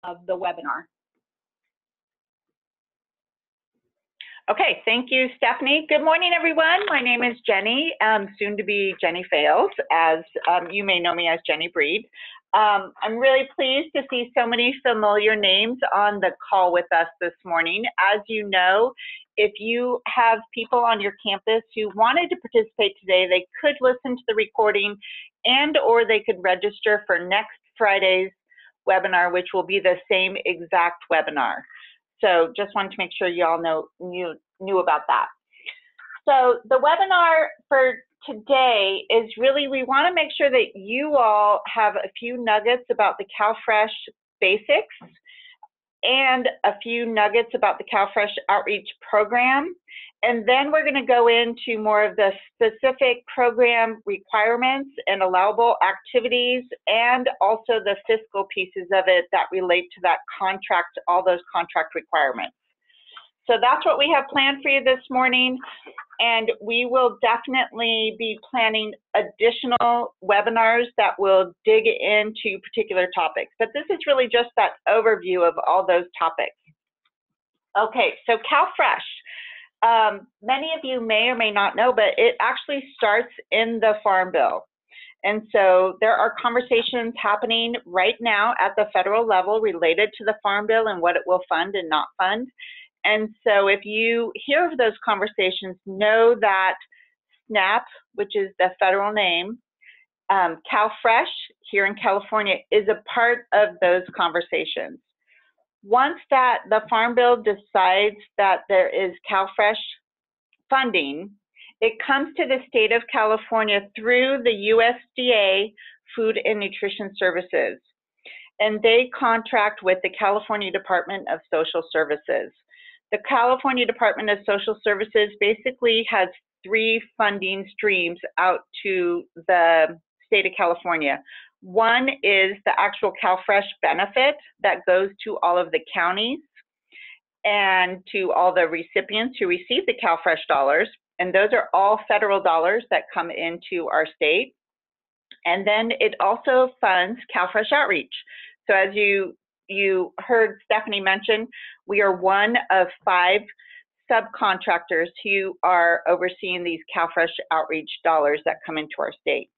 of the webinar. Okay, thank you, Stephanie. Good morning, everyone. My name is Jenny, soon to be Jenny Fails, as you may know me as Jenny Breed. I'm really pleased to see so many familiar names on the call with us this morning. As you know, if you have people on your campus who wanted to participate today, they could listen to the recording and or they could register for next Friday's webinar, which will be the same exact webinar. So just wanted to make sure you all knew about that. So the webinar for today is really, we want to make sure that you all have a few nuggets about the CalFresh basics and a few nuggets about the CalFresh outreach program. And then we're going to go into more of the specific program requirements and allowable activities, and also the fiscal pieces of it that relate to that contract, all those contract requirements. So that's what we have planned for you this morning, and we will definitely be planning additional webinars that will dig into particular topics. But this is really just that overview of all those topics. Okay, so CalFresh. Many of you may or may not know, but it actually starts in the Farm Bill. And so there are conversations happening right now at the federal level related to the Farm Bill and what it will fund and not fund. And so if you hear of those conversations, know that SNAP, which is the federal name, CalFresh here in California is a part of those conversations. Once that the Farm Bill decides that there is CalFresh funding, it comes to the state of California through the USDA Food and Nutrition Services, and they contract with the California Department of Social Services. The California Department of Social Services basically has three funding streams out to the state of California. One is the actual CalFresh benefit that goes to all of the counties and to all the recipients who receive the CalFresh dollars. And those are all federal dollars that come into our state. And then it also funds CalFresh outreach. So as you heard Stephanie mention, we are one of 5 subcontractors who are overseeing these CalFresh outreach dollars that come into our state.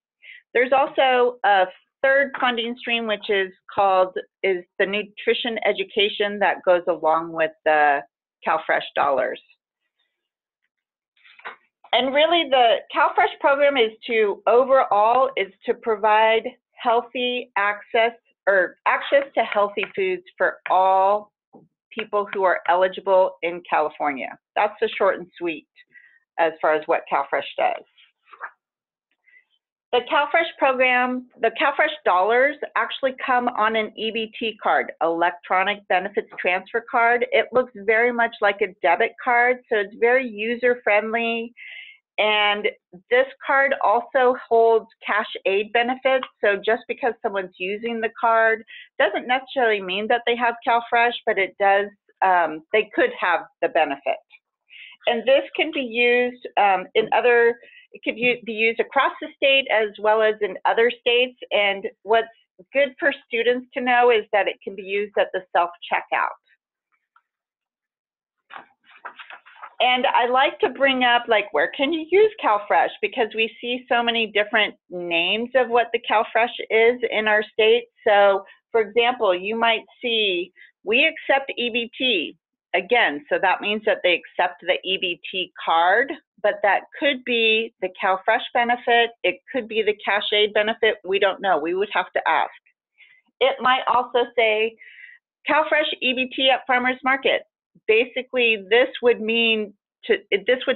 There's also a third funding stream, which is the nutrition education that goes along with the CalFresh dollars. And really the CalFresh program is to provide healthy access to healthy foods for all people who are eligible in California. That's the short and sweet as far as what CalFresh does. The CalFresh program, the CalFresh dollars actually come on an EBT card, electronic benefits transfer card. It looks very much like a debit card, so it's very user-friendly. And this card also holds cash aid benefits. So just because someone's using the card doesn't necessarily mean that they have CalFresh, but it does, they could have the benefit. And this can be used it could be used across the state as well as in other states. And what's good for students to know is that it can be used at the self-checkout. And I like to bring up, like, where can you use CalFresh? Because we see so many different names of what the CalFresh is in our state. So, for example, you might see, we accept EBT. Again, so that means that they accept the EBT card, but that could be the CalFresh benefit. It could be the cash aid benefit. We don't know. We would have to ask. It might also say CalFresh EBT at farmers market. Basically, this would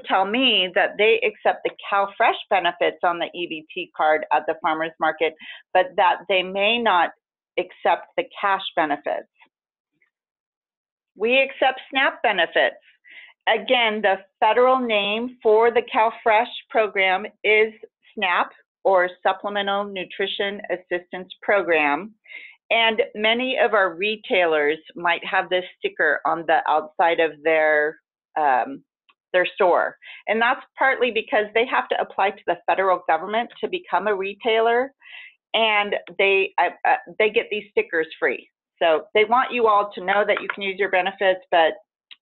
tell me that they accept the CalFresh benefits on the EBT card at the farmers market, but that they may not accept the cash benefits. We accept SNAP benefits. Again, the federal name for the CalFresh program is SNAP, or Supplemental Nutrition Assistance Program. And many of our retailers might have this sticker on the outside of their store. And that's partly because they have to apply to the federal government to become a retailer, and they get these stickers free. So they want you all to know that you can use your benefits, but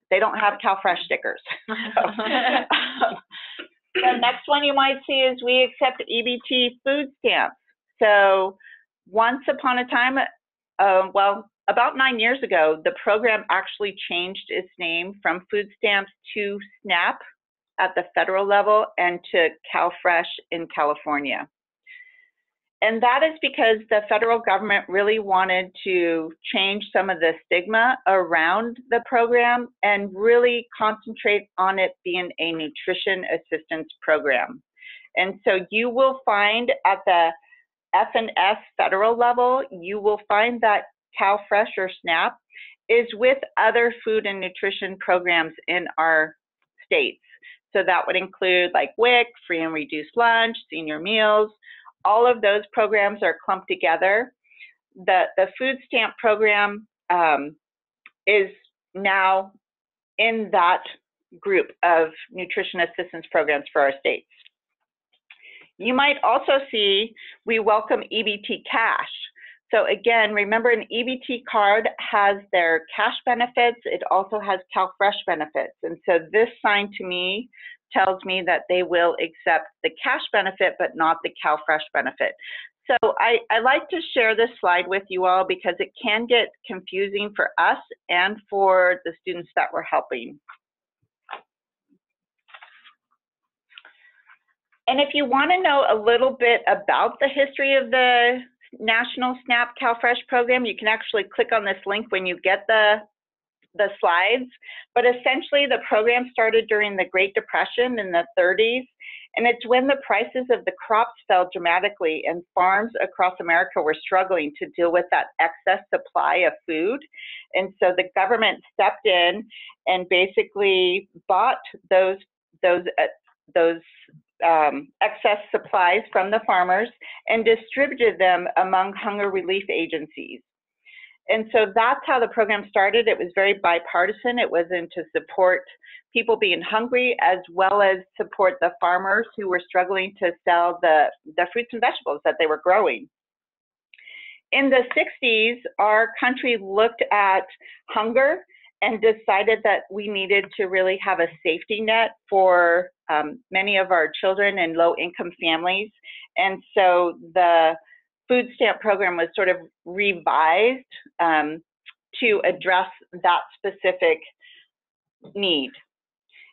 they don't have CalFresh stickers. The next one you might see is we accept EBT food stamps. So once upon a time, well, about 9 years ago, the program actually changed its name from food stamps to SNAP at the federal level and to CalFresh in California. And that is because the federal government really wanted to change some of the stigma around the program and really concentrate on it being a nutrition assistance program. And so you will find at the F&S federal level, you will find that CalFresh or SNAP is with other food and nutrition programs in our states. So that would include like WIC, free and reduced lunch, senior meals. All of those programs are clumped together. The food stamp program is now in that group of nutrition assistance programs for our states. You might also see we welcome EBT cash. So again, remember an EBT card has their cash benefits. It also has CalFresh benefits. And so this sign to me tells me that they will accept the cash benefit, but not the CalFresh benefit. So I like to share this slide with you all because it can get confusing for us and for the students that we're helping. And if you want to know a little bit about the history of the National SNAP CalFresh program, you can actually click on this link when you get the slides. But essentially, the program started during the Great Depression in the 30s, and it's when the prices of the crops fell dramatically and farms across America were struggling to deal with that excess supply of food. And so the government stepped in and basically bought those excess supplies from the farmers and distributed them among hunger relief agencies. And so that's how the program started. It was very bipartisan. It was in to support people being hungry as well as support the farmers who were struggling to sell the fruits and vegetables that they were growing. In the 60s, our country looked at hunger and decided that we needed to really have a safety net for many of our children in low-income families. And so the food stamp program was sort of revised to address that specific need.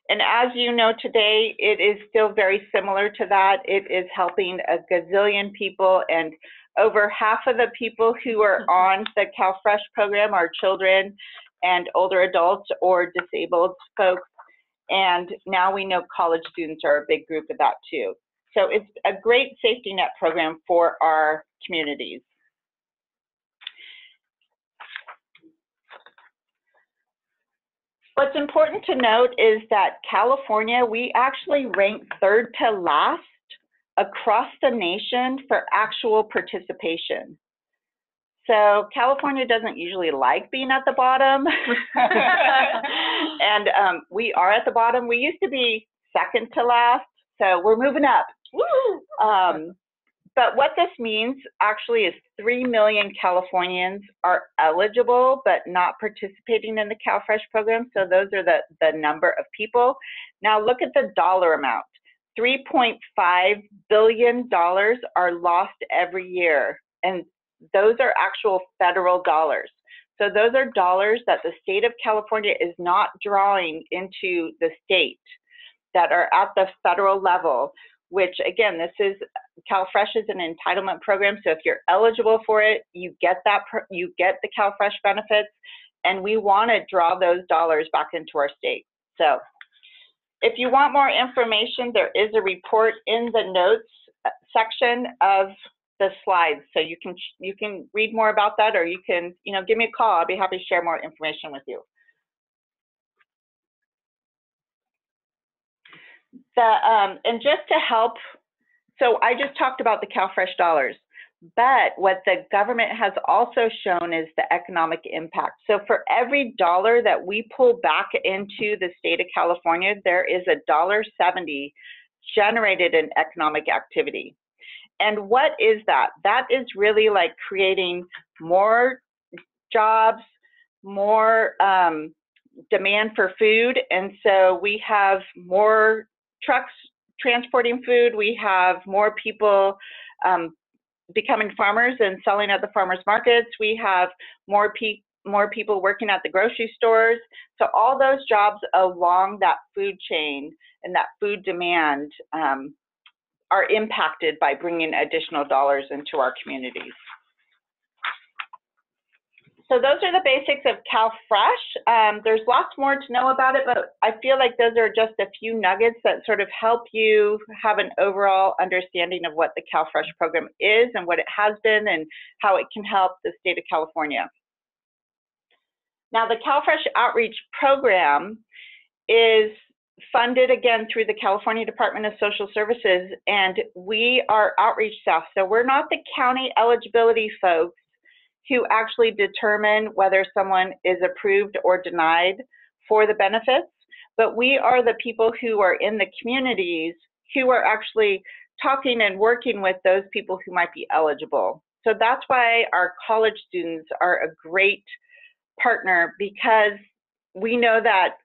And as you know today, it is still very similar to that. It is helping a gazillion people, and over half of the people who are on the CalFresh program are children and older adults or disabled folks. And now we know college students are a big group of that too. So it's a great safety net program for our communities. What's important to note is that California, we actually rank third to last across the nation for actual participation. So California doesn't usually like being at the bottom. And we are at the bottom. We used to be second to last, so we're moving up. Woo! But what this means actually is 3 million Californians are eligible but not participating in the CalFresh program. So those are the number of people. Now look at the dollar amount. $3.5 billion are lost every year, and those are actual federal dollars. So those are dollars that the state of California is not drawing into the state that are at the federal level, which again, this is, CalFresh is an entitlement program. So if you're eligible for it, you get the CalFresh benefits, and we want to draw those dollars back into our state. So if you want more information, there is a report in the notes section of the slides. So you can read more about that, or you can, give me a call. I'll be happy to share more information with you. And just to help, so I just talked about the CalFresh dollars, but what the government has also shown is the economic impact. So for every dollar that we pull back into the state of California, there is $1.70 generated in economic activity. And what is that? That is really like creating more jobs, more demand for food, and so we have more trucks transporting food. We have more people becoming farmers and selling at the farmers markets. We have more people working at the grocery stores. So all those jobs along that food chain and that food demand are impacted by bringing additional dollars into our communities. So those are the basics of CalFresh. There's lots more to know about it, but I feel like those are just a few nuggets that sort of help you have an overall understanding of what the CalFresh program is and what it has been and how it can help the state of California. Now, the CalFresh Outreach Program is funded again through the California Department of Social Services, and we are outreach staff. So we're not the county eligibility folks who actually determine whether someone is approved or denied for the benefits, but we are the people who are in the communities who are actually talking and working with those people who might be eligible. So that's why our college students are a great partner, because we know that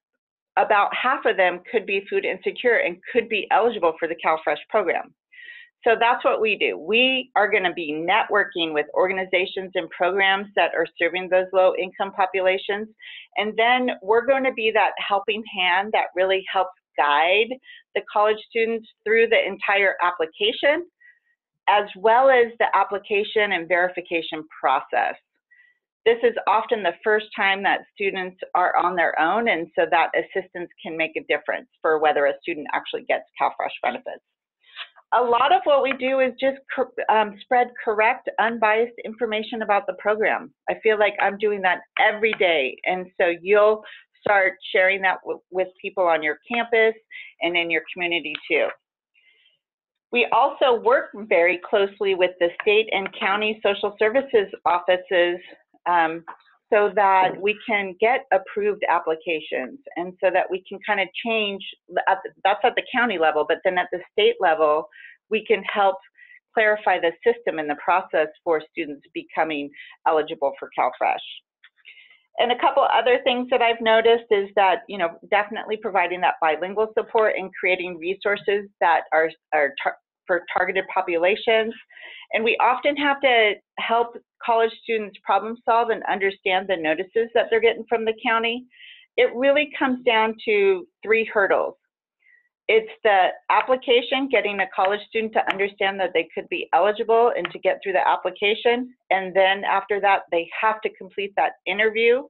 about half of them could be food insecure and could be eligible for the CalFresh program. So that's what we do. We are going to be networking with organizations and programs that are serving those low-income populations. And then we're going to be that helping hand that really helps guide the college students through the entire application, as well as the application and verification process. This is often the first time that students are on their own, and so that assistance can make a difference for whether a student actually gets CalFresh benefits. A lot of what we do is just spread correct, unbiased information about the program. I feel like I'm doing that every day, and so you'll start sharing that with people on your campus and in your community too. We also work very closely with the state and county social services offices so that we can get approved applications, and so that we can kind of change, that's at the county level, but then at the state level, we can help clarify the system and the process for students becoming eligible for CalFresh. And a couple other things that I've noticed is that, you know, definitely providing that bilingual support and creating resources that are for targeted populations. And we often have to help college students problem solve and understand the notices that they're getting from the county. It really comes down to 3 hurdles. It's the application, getting a college student to understand that they could be eligible and to get through the application. And then after that, they have to complete that interview,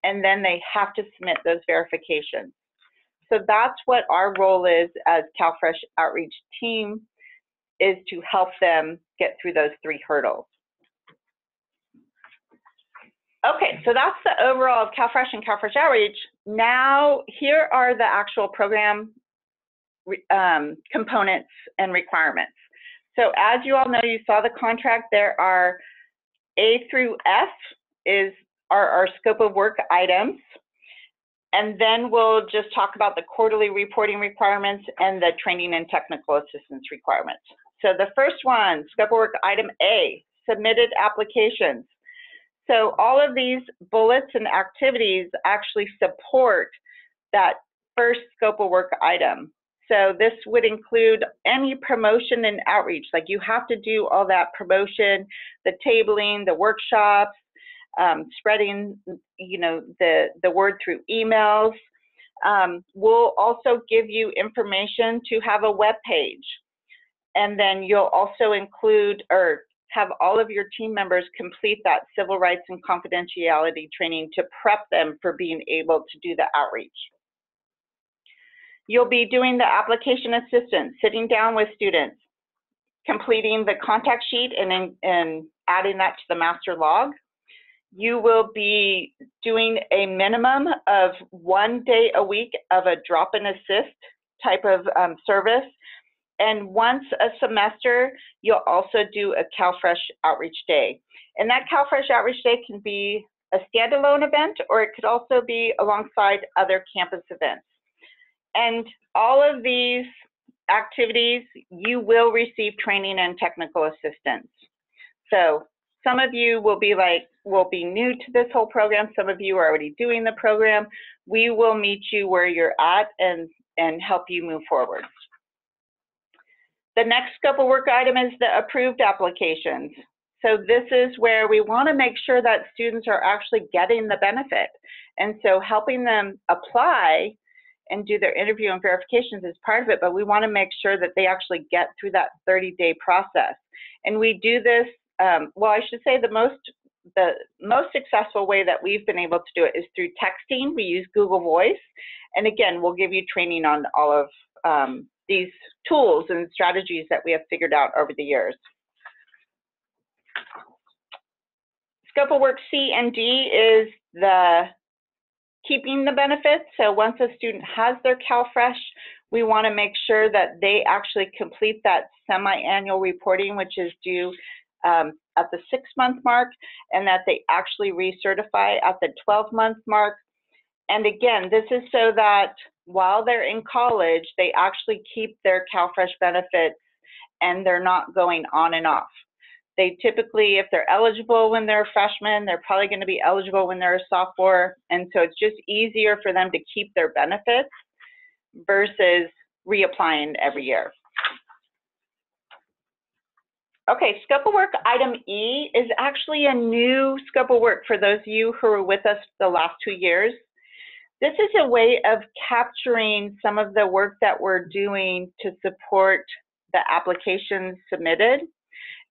and then they have to submit those verifications. So that's what our role is as CalFresh Outreach team, is to help them get through those 3 hurdles. Okay, so that's the overall of CalFresh and CalFresh Outreach. Now, here are the actual program components and requirements. So as you all know, you saw the contract, there are A through F are our scope of work items. And then we'll just talk about the quarterly reporting requirements and the training and technical assistance requirements. So the first one, scope of work item A, submitted applications. So all of these bullets and activities actually support that first scope of work item. So this would include any promotion and outreach, like you have to do all that promotion, the tabling, the workshops, spreading, you know, the word through emails. We'll also give you information to have a web page. And then you'll also include or have all of your team members complete that civil rights and confidentiality training to prep them for being able to do the outreach. You'll be doing the application assistance, sitting down with students, completing the contact sheet and adding that to the master log. You will be doing a minimum of 1 day a week of a drop-in assist type of service. And once a semester, you'll also do a CalFresh Outreach Day. And that CalFresh Outreach Day can be a standalone event, or it could also be alongside other campus events. And all of these activities, you will receive training and technical assistance. So some of you will be new to this whole program. Some of you are already doing the program. We will meet you where you're at and help you move forward. The next scope of work item is the approved applications. So this is where we want to make sure that students are actually getting the benefit. And so helping them apply and do their interview and verifications is part of it, but we want to make sure that they actually get through that 30-day process. And we do this, well, I should say the most successful way that we've been able to do it is through texting. We use Google Voice. And again, we'll give you training on all of these tools and strategies that we have figured out over the years. Scope of work C and D is the keeping the benefits. So once a student has their CalFresh, we want to make sure that they actually complete that semi-annual reporting, which is due at the 6-month mark, and that they actually recertify at the 12-month mark. And again, this is so that while they're in college, they actually keep their CalFresh benefits and they're not going on and off. They typically, if they're eligible when they're a freshman, they're probably going to be eligible when they're a sophomore. And so it's just easier for them to keep their benefits versus reapplying every year. Okay, scope of work item E is actually a new scope of work for those of you who were with us the last 2 years. This is a way of capturing some of the work that we're doing to support the applications submitted.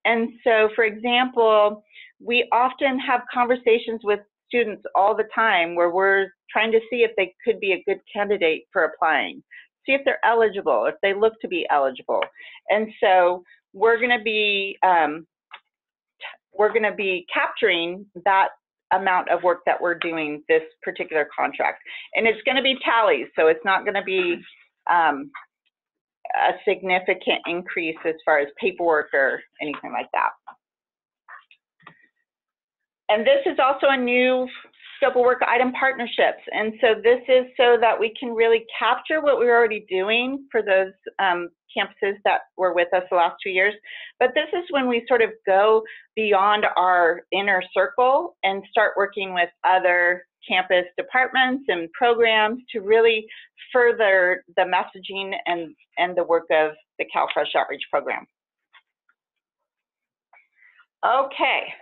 And so, for example, we often have conversations with students all the time where we're trying to see if they could be a good candidate for applying, see if they're eligible, if they look to be eligible. And so we're going to be capturing that amount of work that we're doing this particular contract. And it's going to be tallies, so it's not going to be a significant increase as far as paperwork or anything like that. And this is also a new scope of work item, partnerships. And so this is so that we can really capture what we're already doing for those campuses that were with us the last 2 years. But this is when we sort of go beyond our inner circle and start working with other campus departments and programs to really further the messaging and the work of the CalFresh Outreach Program. Okay,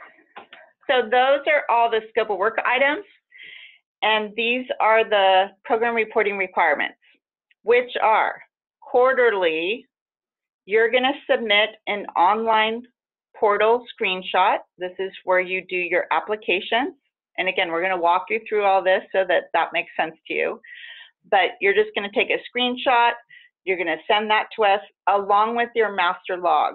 so those are all the scope of work items, and these are the program reporting requirements, which are quarterly. You're going to submit an online portal screenshot. This is where you do your applications. And again, we're going to walk you through all this so that that makes sense to you. But you're just going to take a screenshot. You're going to send that to us along with your master log.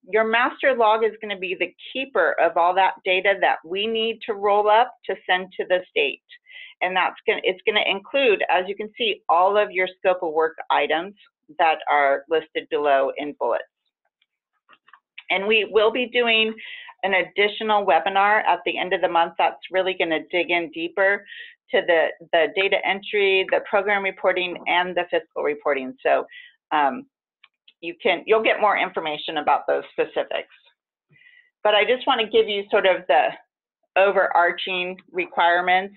Your master log is going to be the keeper of all that data that we need to roll up to send to the state. And it's going to include, as you can see, all of your scope of work items that are listed below in bullets. And we will be doing an additional webinar at the end of the month that's really going to dig in deeper to the data entry, the program reporting, and the fiscal reporting. So you'll get more information about those specifics. But I just want to give you sort of the overarching requirements.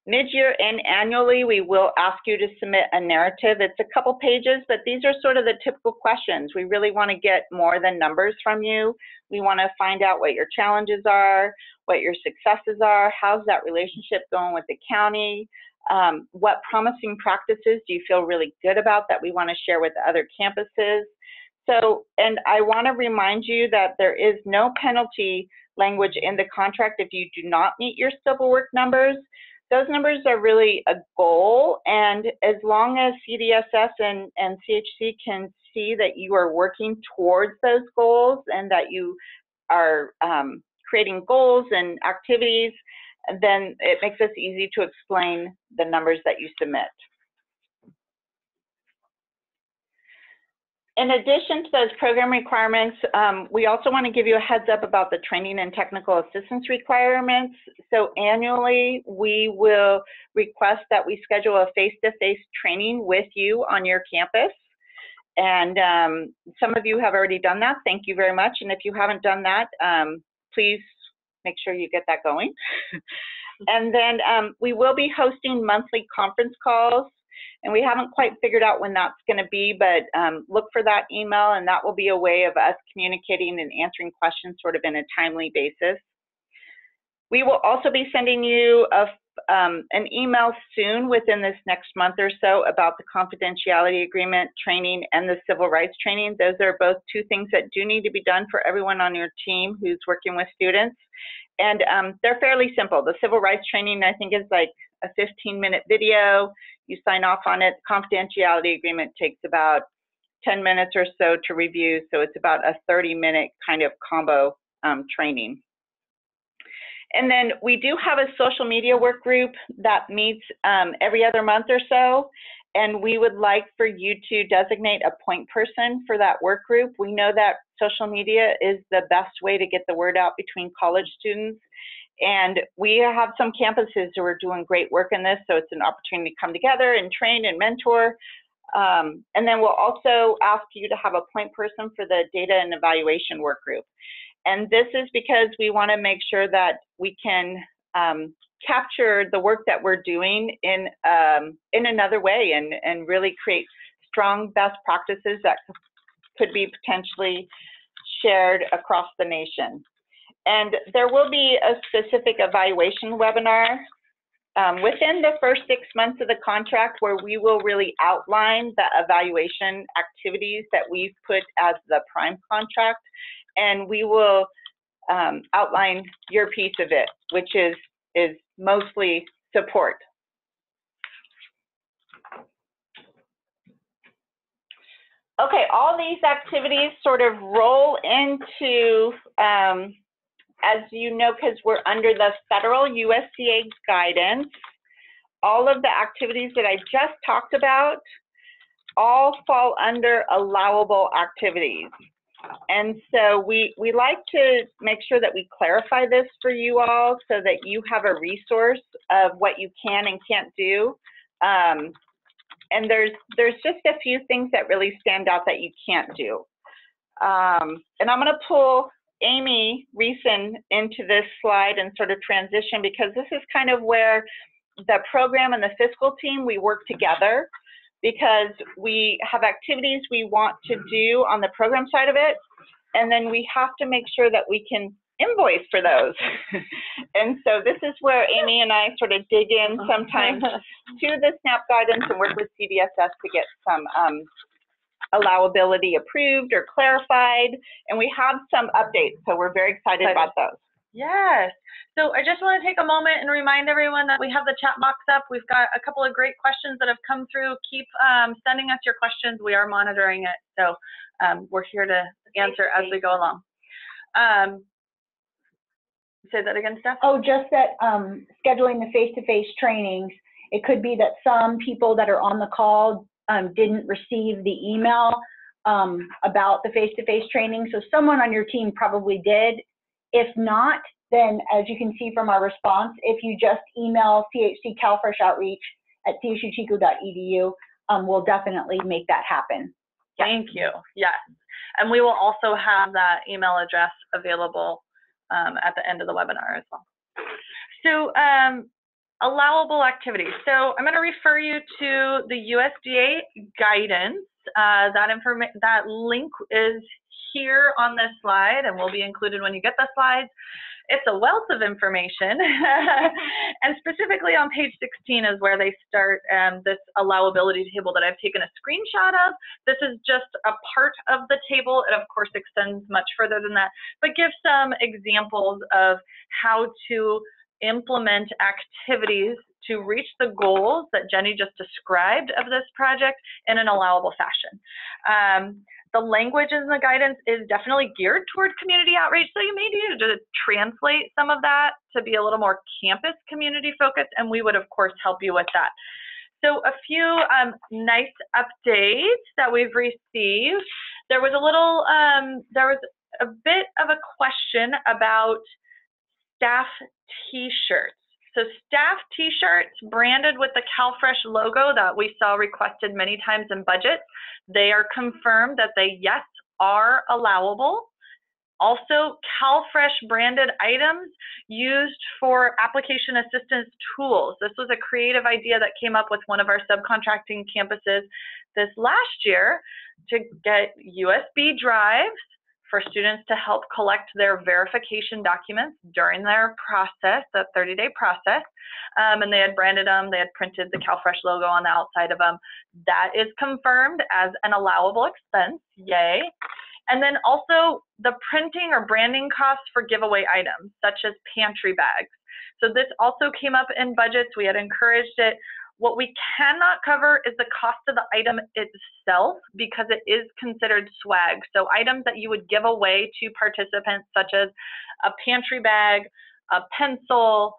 Mid-year and annually, we will ask you to submit a narrative. It's a couple pages, but these are sort of the typical questions. We really want to get more than numbers from you. We want to find out what your challenges are, what your successes are, how's that relationship going with the county, what promising practices do you feel really good about that we want to share with other campuses. So, and I want to remind you that there is no penalty language in the contract if you do not meet your scope of work numbers. Those numbers are really a goal, and as long as CDSS and CHC can see that you are working towards those goals and that you are creating goals and activities, then it makes us easy to explain the numbers that you submit. In addition to those program requirements, we also want to give you a heads up about the training and technical assistance requirements. So annually, we will request that we schedule a face-to-face training with you on your campus. And some of you have already done that. Thank you very much. And if you haven't done that, please make sure you get that going. And then we will be hosting monthly conference calls, and we haven't quite figured out when that's going to be, but look for that email, and that will be a way of us communicating and answering questions sort of in a timely basis. We will also be sending you an email soon within this next month or so about the confidentiality agreement training and the civil rights training. Those are both two things that do need to be done for everyone on your team who's working with students. And they're fairly simple. The civil rights training, I think, is like a 15-minute video. You sign off on it. Confidentiality agreement takes about 10 minutes or so to review. So it's about a 30-minute kind of combo training. And then we do have a social media work group that meets every other month or so, and we would like for you to designate a point person for that work group. We know that social media is the best way to get the word out between college students, and we have some campuses who are doing great work in this, so it's an opportunity to come together and train and mentor. And then we'll also ask you to have a point person for the data and evaluation work group. And this is because we want to make sure that we can capture the work that we're doing in another way and really create strong best practices that could be potentially shared across the nation. And there will be a specific evaluation webinar within the first 6 months of the contract where we will really outline the evaluation activities that we've put as the prime contract. And we will outline your piece of it, which is mostly support. Okay, all these activities sort of roll into, as you know, because we're under the federal USDA guidance, all of the activities that I just talked about all fall under allowable activities. And so we like to make sure that we clarify this for you all so that you have a resource of what you can and can't do. And there's just a few things that really stand out that you can't do. And I'm going to pull Amy Reeson into this slide and sort of transition, because this is kind of where the program and the fiscal team, we work together, because we have activities we want to do on the program side of it, and then we have to make sure that we can invoice for those. And so this is where Amy and I sort of dig in sometimes to the SNAP guidance and work with CVSS to get some allowability approved or clarified, and we have some updates, so we're very excited about those. Yes. So I just want to take a moment and remind everyone that we have the chat box up. We've got a couple of great questions that have come through. Keep sending us your questions. We are monitoring it. So we're here to answer as we go along. Say that again, Steph? Oh, just that scheduling the face-to-face trainings, it could be that some people that are on the call didn't receive the email about the face-to-face training. So someone on your team probably did. If not, then as you can see from our response, if you just email CHC CalFresh Outreach at chuchico.edu, we'll definitely make that happen. Thank you. Yes. And we will also have that email address available at the end of the webinar as well. So allowable activities. So I'm going to refer you to the USDA guidance. That link is here on this slide and will be included when you get the slides. It's a wealth of information. And specifically on page 16 is where they start this allowability table that I've taken a screenshot of. This is just a part of the table. It of course extends much further than that, but gives some examples of how to implement activities to reach the goals that Jenny just described of this project in an allowable fashion. The language in the guidance is definitely geared toward community outreach, so you may need to translate some of that to be a little more campus community focused, and we would of course help you with that. So a few nice updates that we've received. There was a bit of a question about staff t-shirts. So staff t-shirts branded with the CalFresh logo that we saw requested many times in budget, they are confirmed that they, yes, are allowable. Also, CalFresh branded items used for application assistance tools. This was a creative idea that came up with one of our subcontracting campuses this last year to get USB drives for students to help collect their verification documents during their process, the 30-day process. And they had branded them, they had printed the CalFresh logo on the outside of them. That is confirmed as an allowable expense, yay. And then also the printing or branding costs for giveaway items, such as pantry bags. So this also came up in budgets, we had encouraged it. What we cannot cover is the cost of the item itself because it is considered swag. So items that you would give away to participants, such as a pantry bag, a pencil,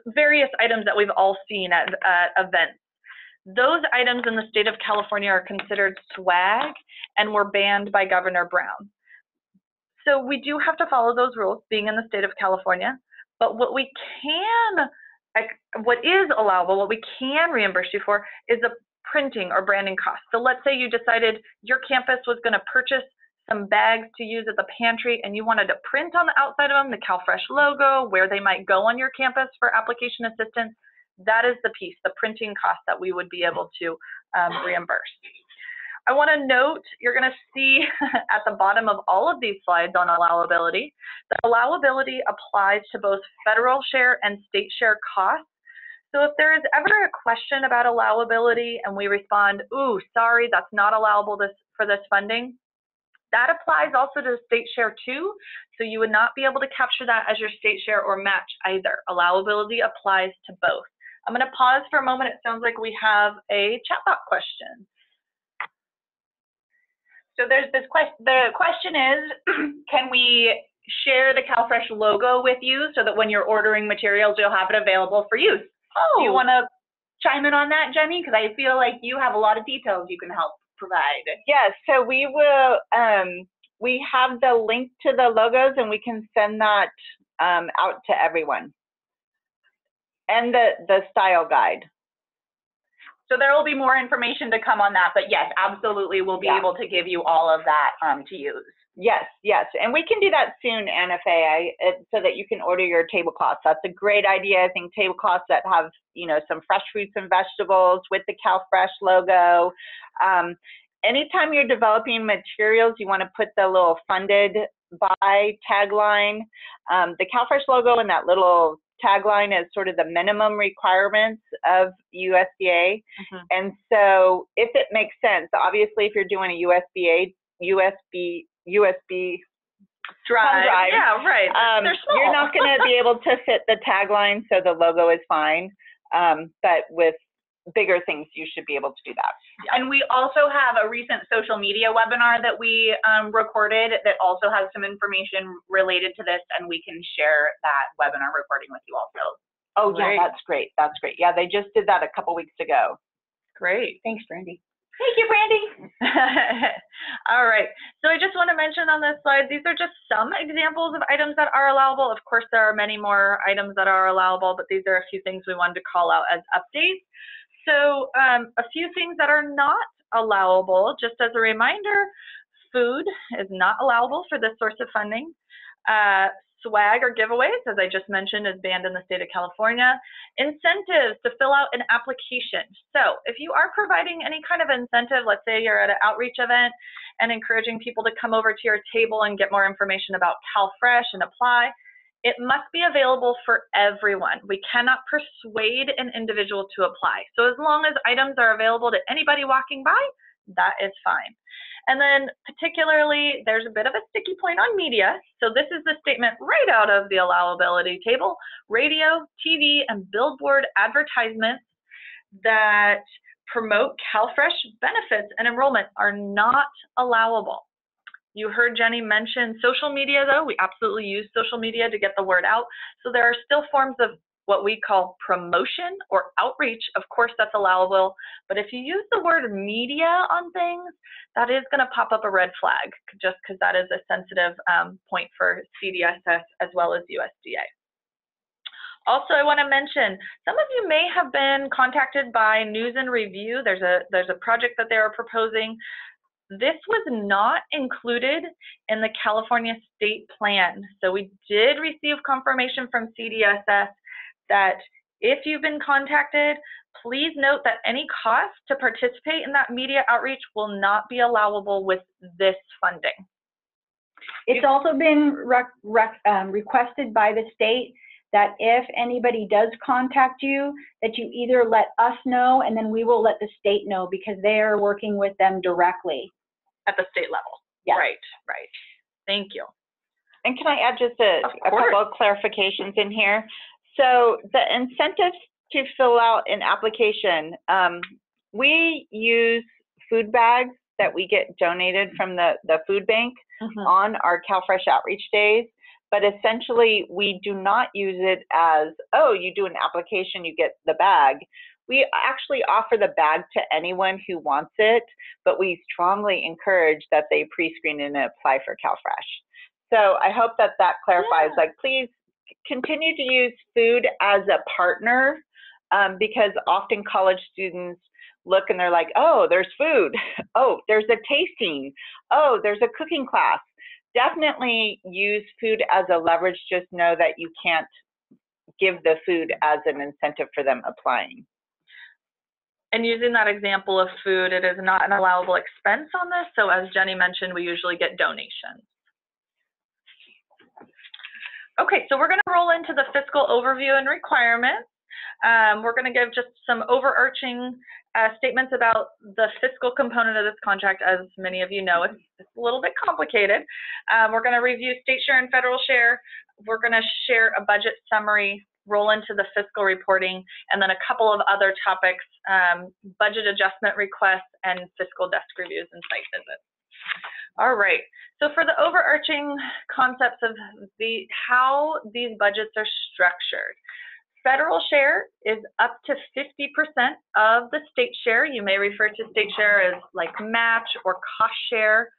various items that we've all seen at events. Those items in the state of California are considered swag and were banned by Governor Brown. So we do have to follow those rules, being in the state of California. But what we can, what is allowable, what we can reimburse you for is the printing or branding costs. So let's say you decided your campus was going to purchase some bags to use at the pantry and you wanted to print on the outside of them the CalFresh logo, where they might go on your campus for application assistance. That is the piece, the printing cost that we would be able to reimburse. I want to note, you're going to see at the bottom of all of these slides on allowability, that allowability applies to both federal share and state share costs. So if there is ever a question about allowability and we respond, ooh, sorry, that's not allowable for this funding, that applies also to state share too. So you would not be able to capture that as your state share or match either. Allowability applies to both. I'm going to pause for a moment. It sounds like we have a chatbot question. So there's this question. The question is, can we share the CalFresh logo with you so that when you're ordering materials, you'll have it available for use? Oh. Do you want to chime in on that, Jenny? Because I feel like you have a lot of details you can help provide. Yes, so we will, we have the link to the logos and we can send that out to everyone. And the style guide. So there will be more information to come on that, but yes, absolutely, we'll be able to give you all of that to use. Yes, yes, and we can do that soon, Anna Faye, so that you can order your tablecloths. That's a great idea. I think tablecloths that have, you know, some fresh fruits and vegetables with the CalFresh logo. Anytime you're developing materials, you want to put the little funded by tagline. The CalFresh logo and that little tagline is sort of the minimum requirements of USDA. And so if it makes sense, obviously if you're doing a USB drive, yeah, right. You're not going to be able to fit the tagline, so the logo is fine. But with bigger things, you should be able to do that. And we also have a recent social media webinar that we recorded that also has some information related to this, and we can share that webinar recording with you also. Oh, yeah, that's great. That's great. Yeah, they just did that a couple weeks ago. Great. Thanks, Brandy. Thank you, Brandy. All right. So I just want to mention on this slide, these are just some examples of items that are allowable. Of course, there are many more items that are allowable, but these are a few things we wanted to call out as updates. So a few things that are not allowable, just as a reminder, food is not allowable for this source of funding. Swag or giveaways, as I just mentioned, is banned in the state of California. Incentives to fill out an application. So if you are providing any kind of incentive, let's say you're at an outreach event and encouraging people to come over to your table and get more information about CalFresh and apply, it must be available for everyone. We cannot persuade an individual to apply. So as long as items are available to anybody walking by, that is fine. And then particularly, there's a bit of a sticky point on media. So this is the statement right out of the allowability table. Radio, TV, and billboard advertisements that promote CalFresh benefits and enrollment are not allowable. You heard Jenny mention social media, though. We absolutely use social media to get the word out. So there are still forms of what we call promotion or outreach. Of course, that's allowable. But if you use the word media on things, that is going to pop up a red flag, just because that is a sensitive point for CDSS as well as USDA. Also, I want to mention, some of you may have been contacted by News and Review. There's a project that they are proposing. This was not included in the California state plan. So we did receive confirmation from CDSS that if you've been contacted, please note that any cost to participate in that media outreach will not be allowable with this funding. It's also been requested by the state that if anybody does contact you, that you either let us know and then we will let the state know, because they are working with them directly. At the state level. Yeah. Right, right. Thank you. And can I add just a couple of clarifications in here? So the incentives to fill out an application, we use food bags that we get donated from the food bank on our CalFresh outreach days, but essentially we do not use it as, oh, you do an application, you get the bag. We actually offer the bag to anyone who wants it, but we strongly encourage that they pre-screen and apply for CalFresh. So I hope that that clarifies, like, please continue to use food as a partner, because often college students look and they're like, oh, there's food. Oh, there's a tasting. Oh, there's a cooking class. Definitely use food as a leverage. Just know that you can't give the food as an incentive for them applying. And using that example of food, it is not an allowable expense on this. So as Jenny mentioned, we usually get donations. Okay, so we're going to roll into the fiscal overview and requirements. We're going to give just some overarching statements about the fiscal component of this contract. As many of you know, it's a little bit complicated. We're going to review state share and federal share. We're going to share a budget summary, roll into the fiscal reporting, and then a couple of other topics, budget adjustment requests and fiscal desk reviews and site visits. All right, so for the overarching concepts of how these budgets are structured, federal share is up to 50% of the state share. You may refer to state share as like match or cost share.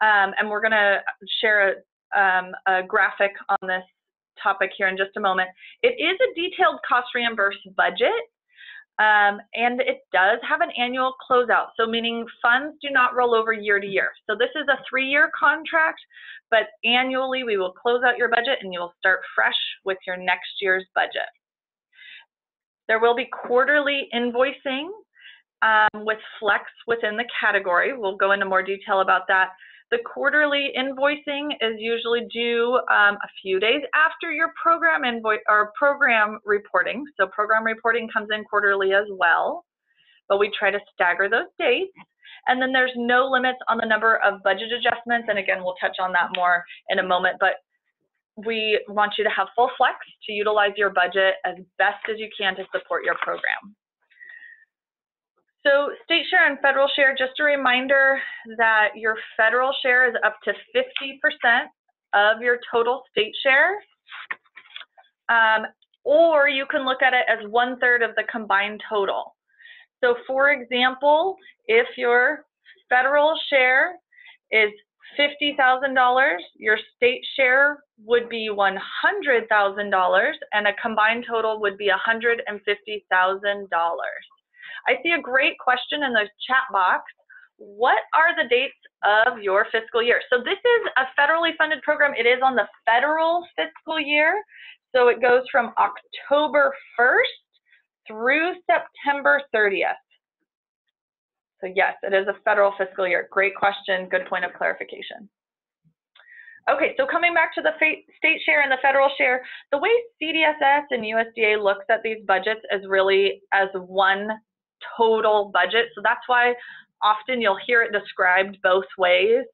And we're gonna share a graphic on this topic here in just a moment. It is a detailed cost reimbursed budget, and it does have an annual closeout. So meaning funds do not roll over year to year. So this is a 3-year contract, but annually we will close out your budget and you will start fresh with your next year's budget. There will be quarterly invoicing with flex within the category. We'll go into more detail about that. The quarterly invoicing is usually due a few days after your program invoice or program reporting. So program reporting comes in quarterly as well, but we try to stagger those dates. And then there's no limits on the number of budget adjustments. And again, we'll touch on that more in a moment, but we want you to have full flex to utilize your budget as best as you can to support your program. So state share and federal share, just a reminder that your federal share is up to 50% of your total state share, or you can look at it as 1/3 of the combined total. So for example, if your federal share is $50,000, your state share would be $100,000, and a combined total would be $150,000. I see a great question in the chat box. What are the dates of your fiscal year? So this is a federally funded program. It is on the federal fiscal year. So it goes from October 1st through September 30th. So yes, it is a federal fiscal year. Great question, good point of clarification. Okay, so coming back to the state share and the federal share, the way CDSS and USDA looks at these budgets is really as one total budget. So that's why often you'll hear it described both ways.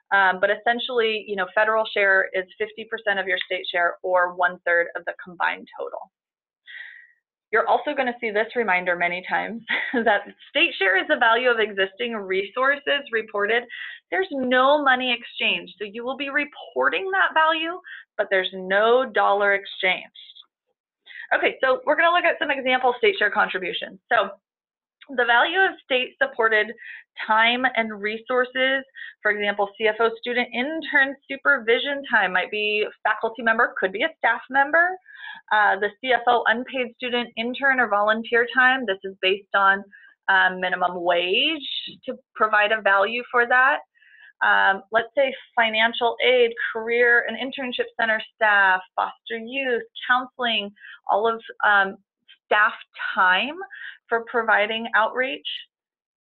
But essentially, you know, federal share is 50% of your state share or 1/3 of the combined total. You're also going to see this reminder many times that state share is the value of existing resources reported. There's no money exchange. So you will be reporting that value, but there's no dollar exchange. Okay, so we're going to look at some example state share contributions. So the value of state-supported time and resources, for example, CFO student intern supervision time might be a faculty member, could be a staff member. The CFO unpaid student intern or volunteer time, this is based on minimum wage to provide a value for that. Let's say financial aid, career and internship center staff, foster youth, counseling, all of staff time for providing outreach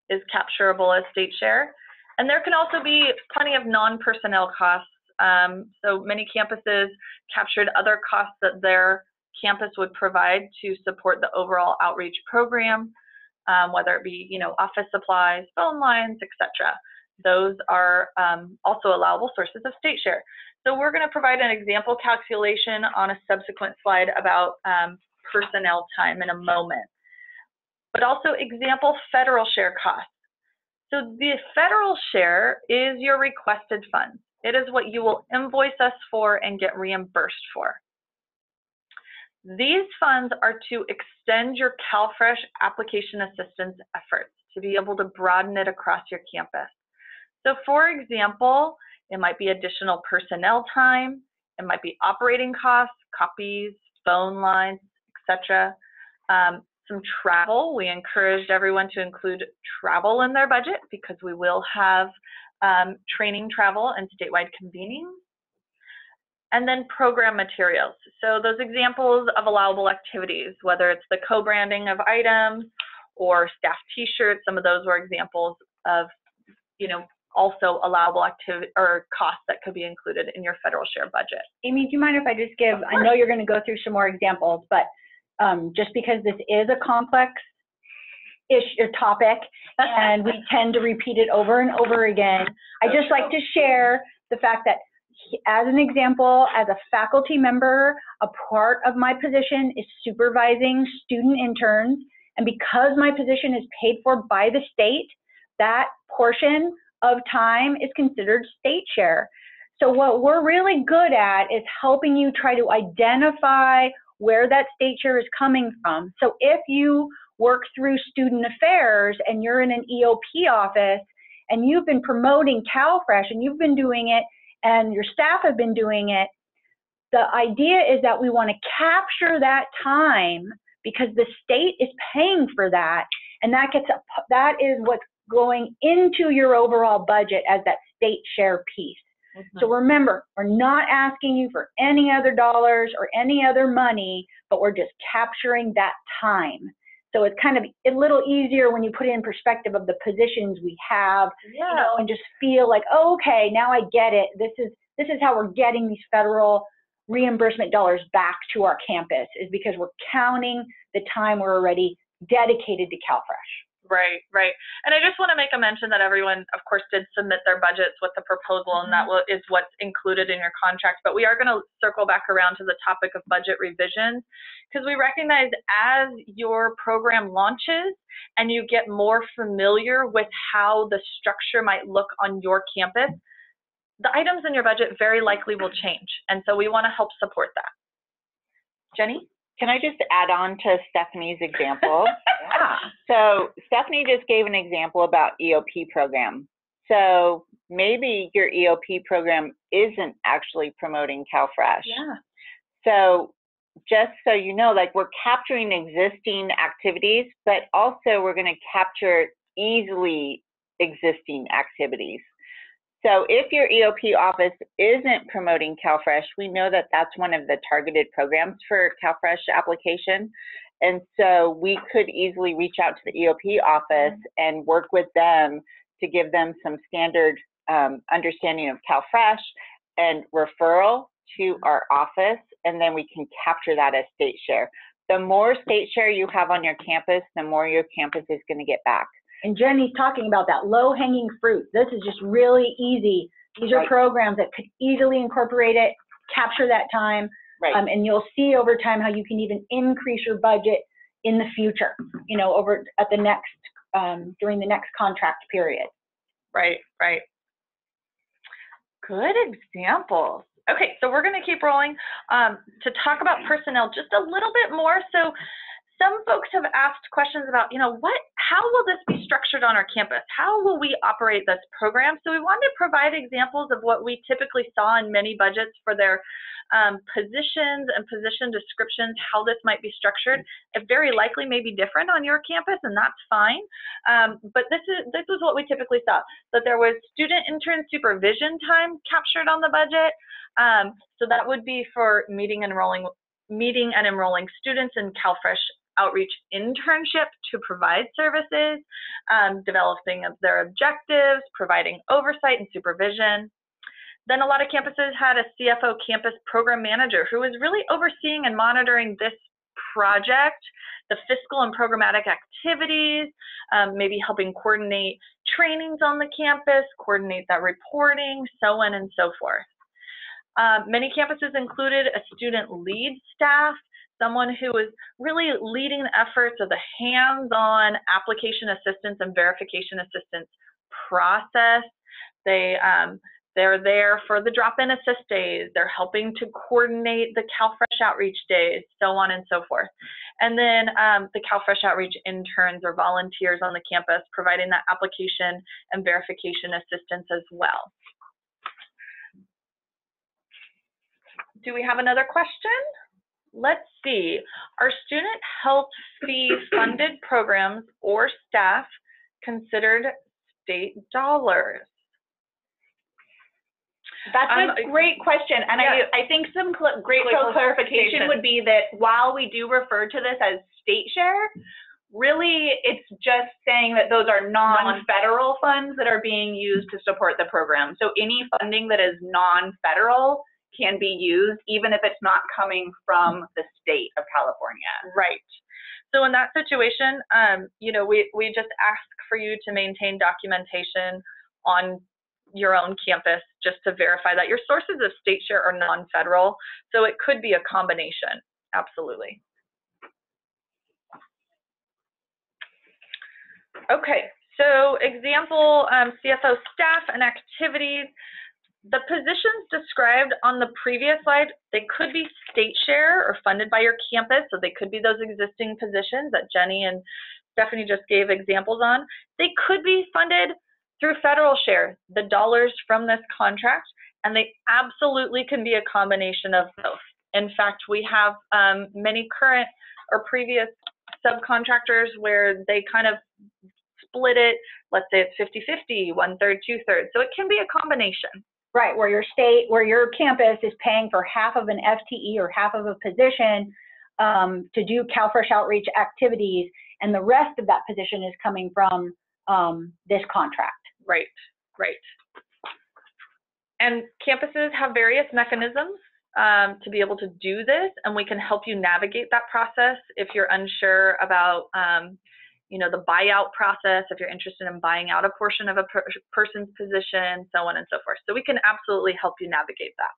is capturable as state share. And there can also be plenty of non-personnel costs. So many campuses captured other costs that their campus would provide to support the overall outreach program, whether it be, office supplies, phone lines, etc. Those are also allowable sources of state share. So we're going to provide an example calculation on a subsequent slide about personnel time in a moment, but also example federal share costs. So the federal share is your requested funds. It is what you will invoice us for and get reimbursed for. These funds are to extend your CalFresh application assistance efforts to be able to broaden it across your campus. So for example, it might be additional personnel time, it might be operating costs, copies, phone lines, etc. Some travel. We encouraged everyone to include travel in their budget because we will have training travel and statewide convening. And then program materials. So those examples of allowable activities, whether it's the co-branding of items or staff t-shirts, some of those were examples of, also allowable activity or costs that could be included in your federal share budget. Amy, do you mind if I just give, I know you're going to go through some more examples, but just because this is a complex-ish topic and we tend to repeat it over and over again, I just like to share the fact that as an example, as a faculty member, a part of my position is supervising student interns, and because my position is paid for by the state, that portion of time is considered state share. So what we're really good at is helping you try to identify where that state share is coming from. So if you work through student affairs and you're in an EOP office and you've been promoting CalFresh and you've been doing it and your staff have been doing it, the idea is that we want to capture that time because the state is paying for that, and that is what's going into your overall budget as that state share piece. Mm-hmm. So remember, we're not asking you for any other dollars or any other money, but we're just capturing that time. So it's kind of a little easier when you put it in perspective of the positions we have, and just feel like, oh, okay, now I get it. This is how we're getting these federal reimbursement dollars back to our campus, is because we're counting the time we're already dedicated to CalFresh. Right, right. And I just want to make a mention that everyone, of course, did submit their budgets with the proposal, and that is what's included in your contract. But we are going to circle back around to the topic of budget revisions, because we recognize as your program launches and you get more familiar with how the structure might look on your campus, the items in your budget very likely will change. And so we want to help support that. Jenny? Can I just add on to Stephanie's example? Yeah. So Stephanie just gave an example about EOP program. So maybe your EOP program isn't actually promoting CalFresh. Yeah. So just so you know, like, we're capturing existing activities, but also we're going to capture easily existing activities. So if your EOP office isn't promoting CalFresh, we know that that's one of the targeted programs for CalFresh application. And so we could easily reach out to the EOP office and work with them to give them some standard understanding of CalFresh and referral to our office, and then we can capture that as state share. The more state share you have on your campus, the more your campus is going to get back. And Jenny's talking about that low-hanging fruit. This is just really easy. These are programs that could easily incorporate it, capture that time, and you'll see over time how you can even increase your budget in the future, over at the next, during the next contract period. Right, right. Good examples. Okay, so we're going to keep rolling to talk about personnel just a little bit more. So some folks have asked questions about, how will this be structured on our campus? How will we operate this program? So we wanted to provide examples of what we typically saw in many budgets for their positions and position descriptions, how this might be structured. It very likely may be different on your campus, and that's fine. But this is what we typically saw, that there was student intern supervision time captured on the budget. So that would be for meeting and enrolling students in CalFresh outreach internship to provide services, developing of their objectives, providing oversight and supervision. Then a lot of campuses had a CFO campus program manager who was really overseeing and monitoring this project, the fiscal and programmatic activities, maybe helping coordinate trainings on the campus, coordinate that reporting, so on and so forth. Many campuses included a student lead staff, someone who was really leading the efforts of the hands-on application assistance and verification assistance process. They're there for the drop-in assist days. They're helping to coordinate the CalFresh outreach days, so on and so forth. And then the CalFresh outreach interns or volunteers on the campus providing that application and verification assistance as well. Do we have another question? Let's see. Are student health fee funded programs or staff considered state dollars? That's a great question, and yeah. I think some great clarification would be that while we do refer to this as state share, really it's just saying that those are non-federal funds that are being used to support the program. So any funding that is non-federal can be used even if it's not coming from the state of California. Right. So in that situation, we just ask for you to maintain documentation on your own campus just to verify that your sources of state share are non-federal. So it could be a combination, absolutely. Okay, so example, CFO staff and activities. The positions described on the previous slide, they could be state share or funded by your campus, so they could be those existing positions that Jenny and Stephanie just gave examples on. They could be funded through federal share, the dollars from this contract, and they absolutely can be a combination of both. In fact, we have many current or previous subcontractors where they kind of split it, let's say it's 50-50, 1/3, 2/3, so it can be a combination. Right, where your campus is paying for half of an FTE or half of a position to do CalFresh outreach activities, and the rest of that position is coming from this contract. Right, right. And campuses have various mechanisms to be able to do this, and we can help you navigate that process if you're unsure about the buyout process, if you're interested in buying out a portion of a person's position, so on and so forth. So we can absolutely help you navigate that.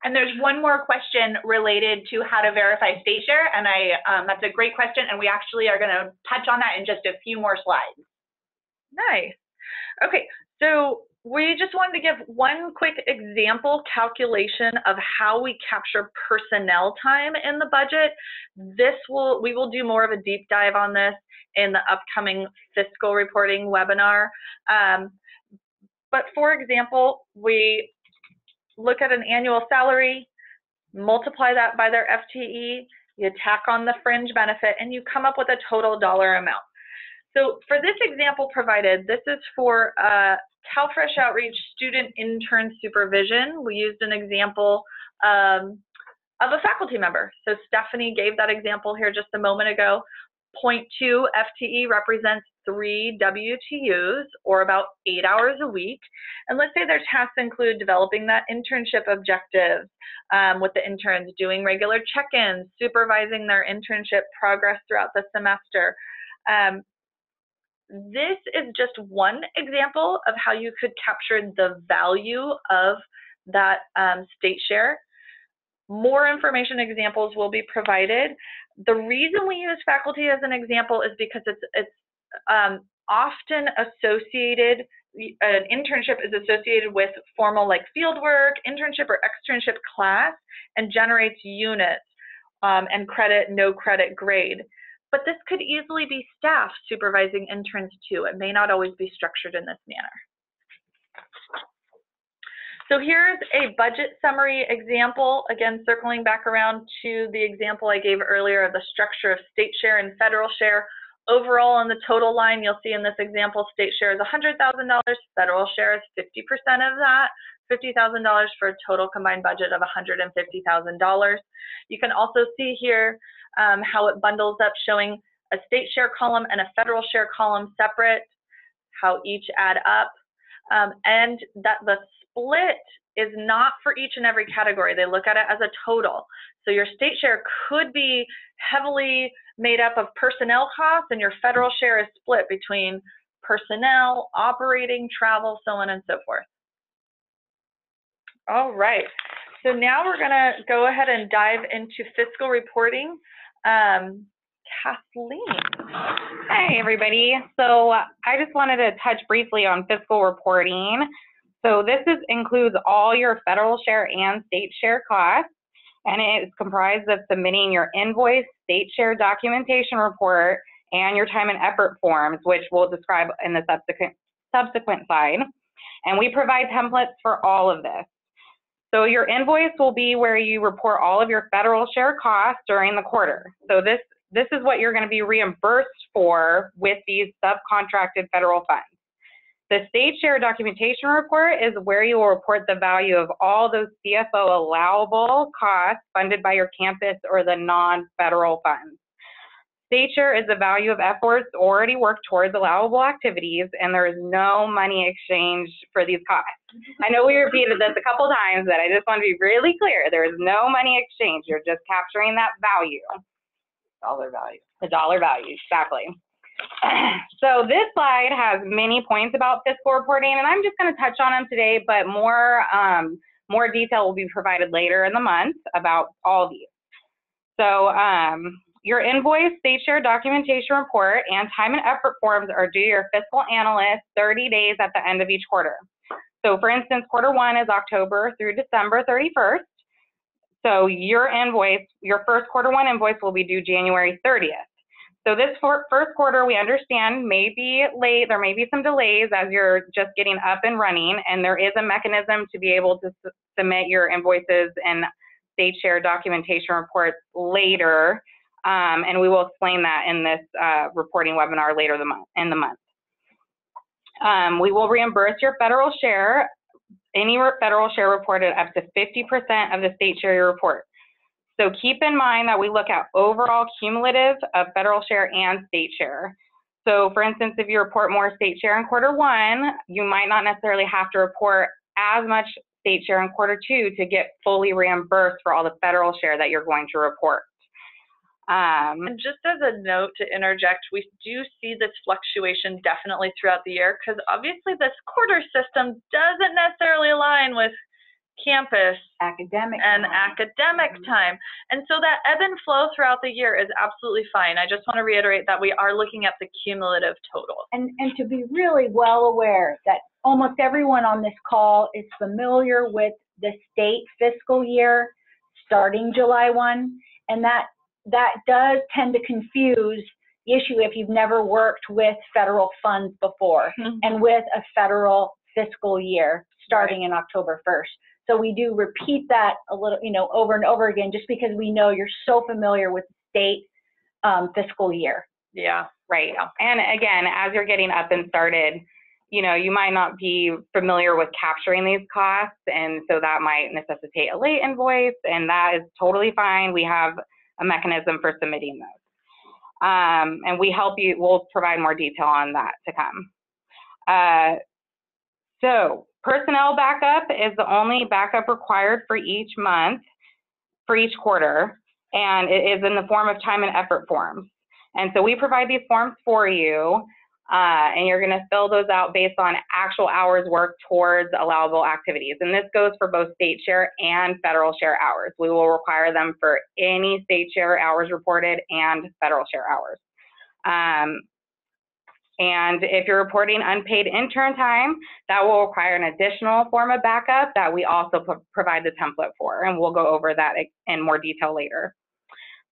And there's one more question related to how to verify state share, and that's a great question, and we actually are going to touch on that in just a few more slides. Nice. Okay, so we just wanted to give one quick example calculation of how we capture personnel time in the budget. We will do more of a deep dive on this in the upcoming fiscal reporting webinar. But for example, we look at an annual salary, multiply that by their FTE, you tack on the fringe benefit, and you come up with a total dollar amount. So for this example provided, this is for CalFresh Outreach Student Intern Supervision. We used an example of a faculty member. So Stephanie gave that example here just a moment ago. 0.2 FTE represents 3 WTUs, or about 8 hours a week. And let's say their tasks include developing that internship objectives with the interns, doing regular check-ins, supervising their internship progress throughout the semester. This is just one example of how you could capture the value of that state share. More information examples will be provided. The reason we use faculty as an example is because it's often associated, an internship is associated with formal like fieldwork, internship or externship class, and generates units. and credit, no credit grade. But this could easily be staff supervising interns too. It may not always be structured in this manner. So here's a budget summary example, again, circling back around to the example I gave earlier of the structure of state share and federal share. Overall, on the total line, you'll see in this example, state share is $100,000, federal share is 50% of that, $50,000 for a total combined budget of $150,000. You can also see here how it bundles up, showing a state share column and a federal share column separate, how each add up, and that the split is not for each and every category. They look at it as a total. So your state share could be heavily made up of personnel costs, and your federal share is split between personnel, operating, travel, so on and so forth. All right, so now we're gonna go ahead and dive into fiscal reporting. Kathleen. Hi, everybody. So I just wanted to touch briefly on fiscal reporting. So this includes all your federal share and state share costs, and it is comprised of submitting your invoice, state share documentation report, and your time and effort forms, which we'll describe in the subsequent slide. And we provide templates for all of this. So your invoice will be where you report all of your federal share costs during the quarter. So this is what you're going to be reimbursed for with these subcontracted federal funds. The state share documentation report is where you will report the value of all those CFO allowable costs funded by your campus or the non-federal funds. State share is the value of efforts already worked towards allowable activities, and there is no money exchange for these costs. I know we repeated this a couple times, but I just want to be really clear. There is no money exchange. You're just capturing that value. Dollar value. The dollar value, exactly. So this slide has many points about fiscal reporting, and I'm just going to touch on them today, but more detail will be provided later in the month about all these. So your invoice, state share documentation report, and time and effort forms are due your fiscal analyst 30 days at the end of each quarter. So for instance, quarter one is October through December 31st. So your invoice, your first quarter one invoice will be due January 30th. So this first quarter, we understand may be late, there may be some delays as you're just getting up and running, and there is a mechanism to be able to submit your invoices and state share documentation reports later, and we will explain that in this reporting webinar later in the month. We will reimburse your federal share, any federal share reported up to 50% of the state share you report. So keep in mind that we look at overall cumulative of federal share and state share. So for instance, if you report more state share in quarter one, you might not necessarily have to report as much state share in quarter two to get fully reimbursed for all the federal share that you're going to report. And just as a note to interject, we do see this fluctuation definitely throughout the year, because obviously this quarter system doesn't necessarily align with campus Academic time. And so that ebb and flow throughout the year is absolutely fine. I just want to reiterate that we are looking at the cumulative total. And to be really well aware that almost everyone on this call is familiar with the state fiscal year starting July 1, and that does tend to confuse the issue if you've never worked with federal funds before and with a federal fiscal year starting in October 1st. So we do repeat that a little, over and over again, just because we know you're so familiar with the state fiscal year. Yeah, right. And again, as you're getting up and started, you might not be familiar with capturing these costs, and so that might necessitate a late invoice, and that is totally fine. We have a mechanism for submitting those. And we'll provide more detail on that to come. So personnel backup is the only backup required for each month, for each quarter, and it is in the form of time and effort forms. And so we provide these forms for you, and you're going to fill those out based on actual hours worked towards allowable activities. And this goes for both state share and federal share hours. We will require them for any state share hours reported and federal share hours. And if you're reporting unpaid intern time, that will require an additional form of backup that we also provide the template for, and we'll go over that in more detail later.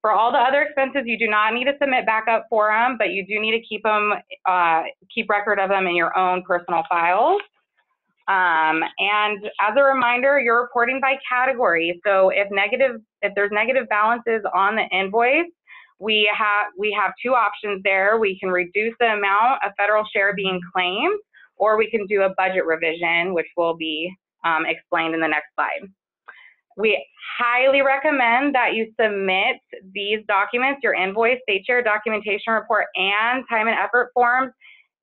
For all the other expenses, you do not need to submit backup for them, but you do need to keep record of them in your own personal files. And as a reminder, you're reporting by category. So if there's negative balances on the invoice, we have two options there. We can reduce the amount of federal share being claimed, or we can do a budget revision, which will be explained in the next slide. We highly recommend that you submit these documents, your invoice, state share documentation report, and time and effort forms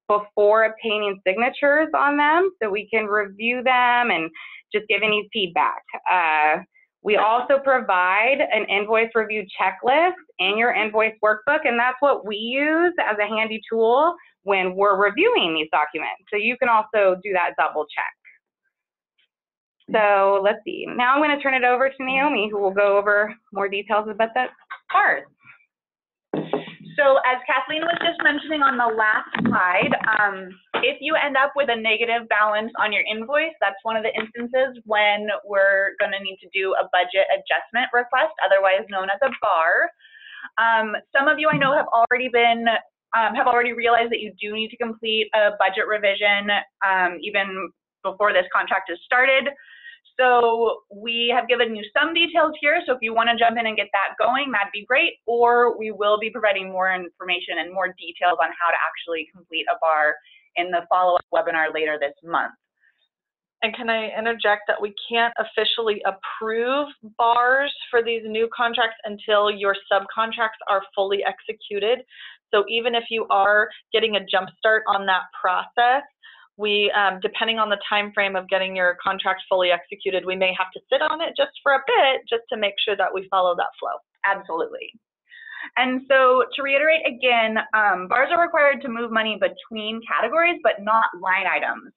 before obtaining signatures on them so we can review them and just give any feedback. We also provide an invoice review checklist in your invoice workbook, and that's what we use as a handy tool when we're reviewing these documents. So you can also do that double check. So let's see. Now I'm going to turn it over to Naomi, who will go over more details about that part. So as Kathleen was just mentioning on the last slide, if you end up with a negative balance on your invoice, that's one of the instances when we're going to need to do a budget adjustment request, otherwise known as a BAR. Some of you I know have already realized that you do need to complete a budget revision even before this contract is started. So we have given you some details here, so if you want to jump in and get that going, that'd be great, or we will be providing more information and more details on how to actually complete a BAR in the follow-up webinar later this month. And can I interject that we can't officially approve BARs for these new contracts until your subcontracts are fully executed. So even if you are getting a jump start on that process, we, depending on the time frame of getting your contract fully executed, we may have to sit on it just for a bit, just to make sure that we follow that flow. Absolutely. And so to reiterate again, BARs are required to move money between categories, but not line items.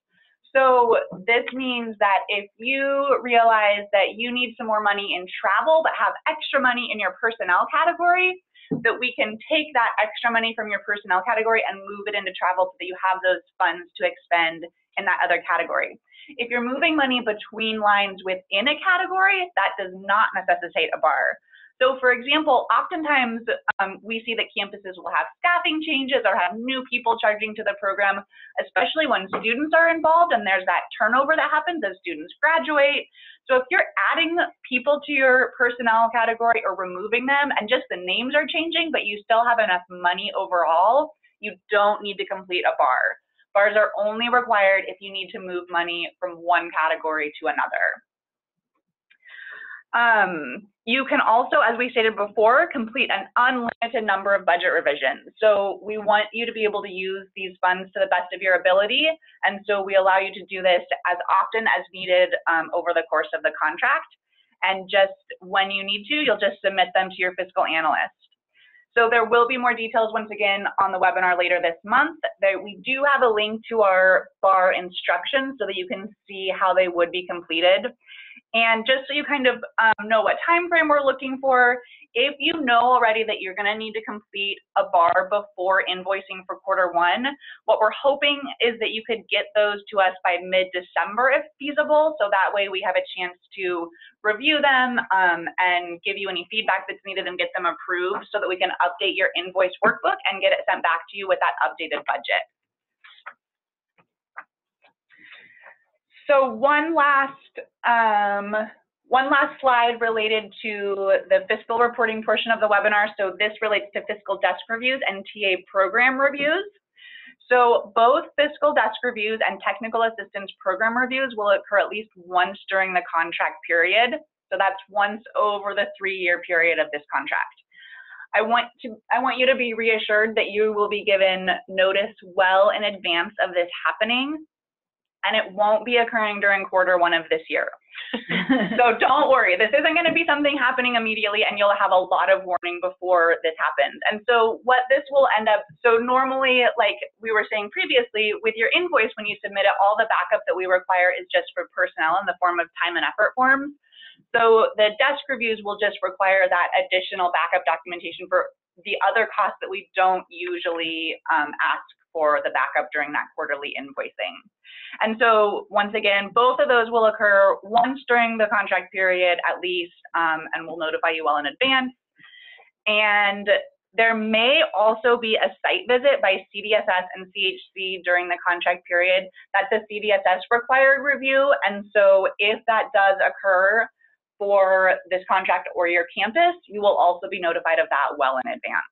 So this means that if you realize that you need some more money in travel, but have extra money in your personnel category, that we can take that extra money from your personnel category and move it into travel so that you have those funds to expend in that other category. If you're moving money between lines within a category, that does not necessitate a BAR. So for example, oftentimes we see that campuses will have staffing changes or have new people charging to the program, especially when students are involved and there's that turnover that happens as students graduate. So if you're adding people to your personnel category or removing them and just the names are changing, but you still have enough money overall, you don't need to complete a BAR. BARs are only required if you need to move money from one category to another. You can also, as we stated before, complete an unlimited number of budget revisions. So we want you to be able to use these funds to the best of your ability. And so we allow you to do this as often as needed over the course of the contract. And just when you need to, you'll just submit them to your fiscal analyst. So there will be more details once again on the webinar later this month. We do have a link to our BAR instructions so that you can see how they would be completed. And just so you kind of know what time frame we're looking for, if you know already that you're going to need to complete a BAR before invoicing for Q1, what we're hoping is that you could get those to us by mid-December if feasible, so that way we have a chance to review them and give you any feedback that's needed and get them approved so that we can update your invoice workbook and get it sent back to you with that updated budget. So one last slide related to the fiscal reporting portion of the webinar. So this relates to fiscal desk reviews and TA program reviews. So both fiscal desk reviews and technical assistance program reviews will occur at least once during the contract period. So that's once over the 3-year period of this contract. I want you to be reassured that you will be given notice well in advance of this happening, and it won't be occurring during Q1 of this year. So don't worry, this isn't going to be something happening immediately, and you'll have a lot of warning before this happens. And so what this will end up, so normally, like we were saying previously, with your invoice, when you submit it, all the backup that we require is just for personnel in the form of time and effort forms. So the desk reviews will just require that additional backup documentation for the other costs that we don't usually ask for the backup during that quarterly invoicing. And so once again, both of those will occur once during the contract period at least, and we'll notify you well in advance. And there may also be a site visit by CDSS and CHC during the contract period. That's a CDSS required review. And so if that does occur for this contract or your campus, you will also be notified of that well in advance.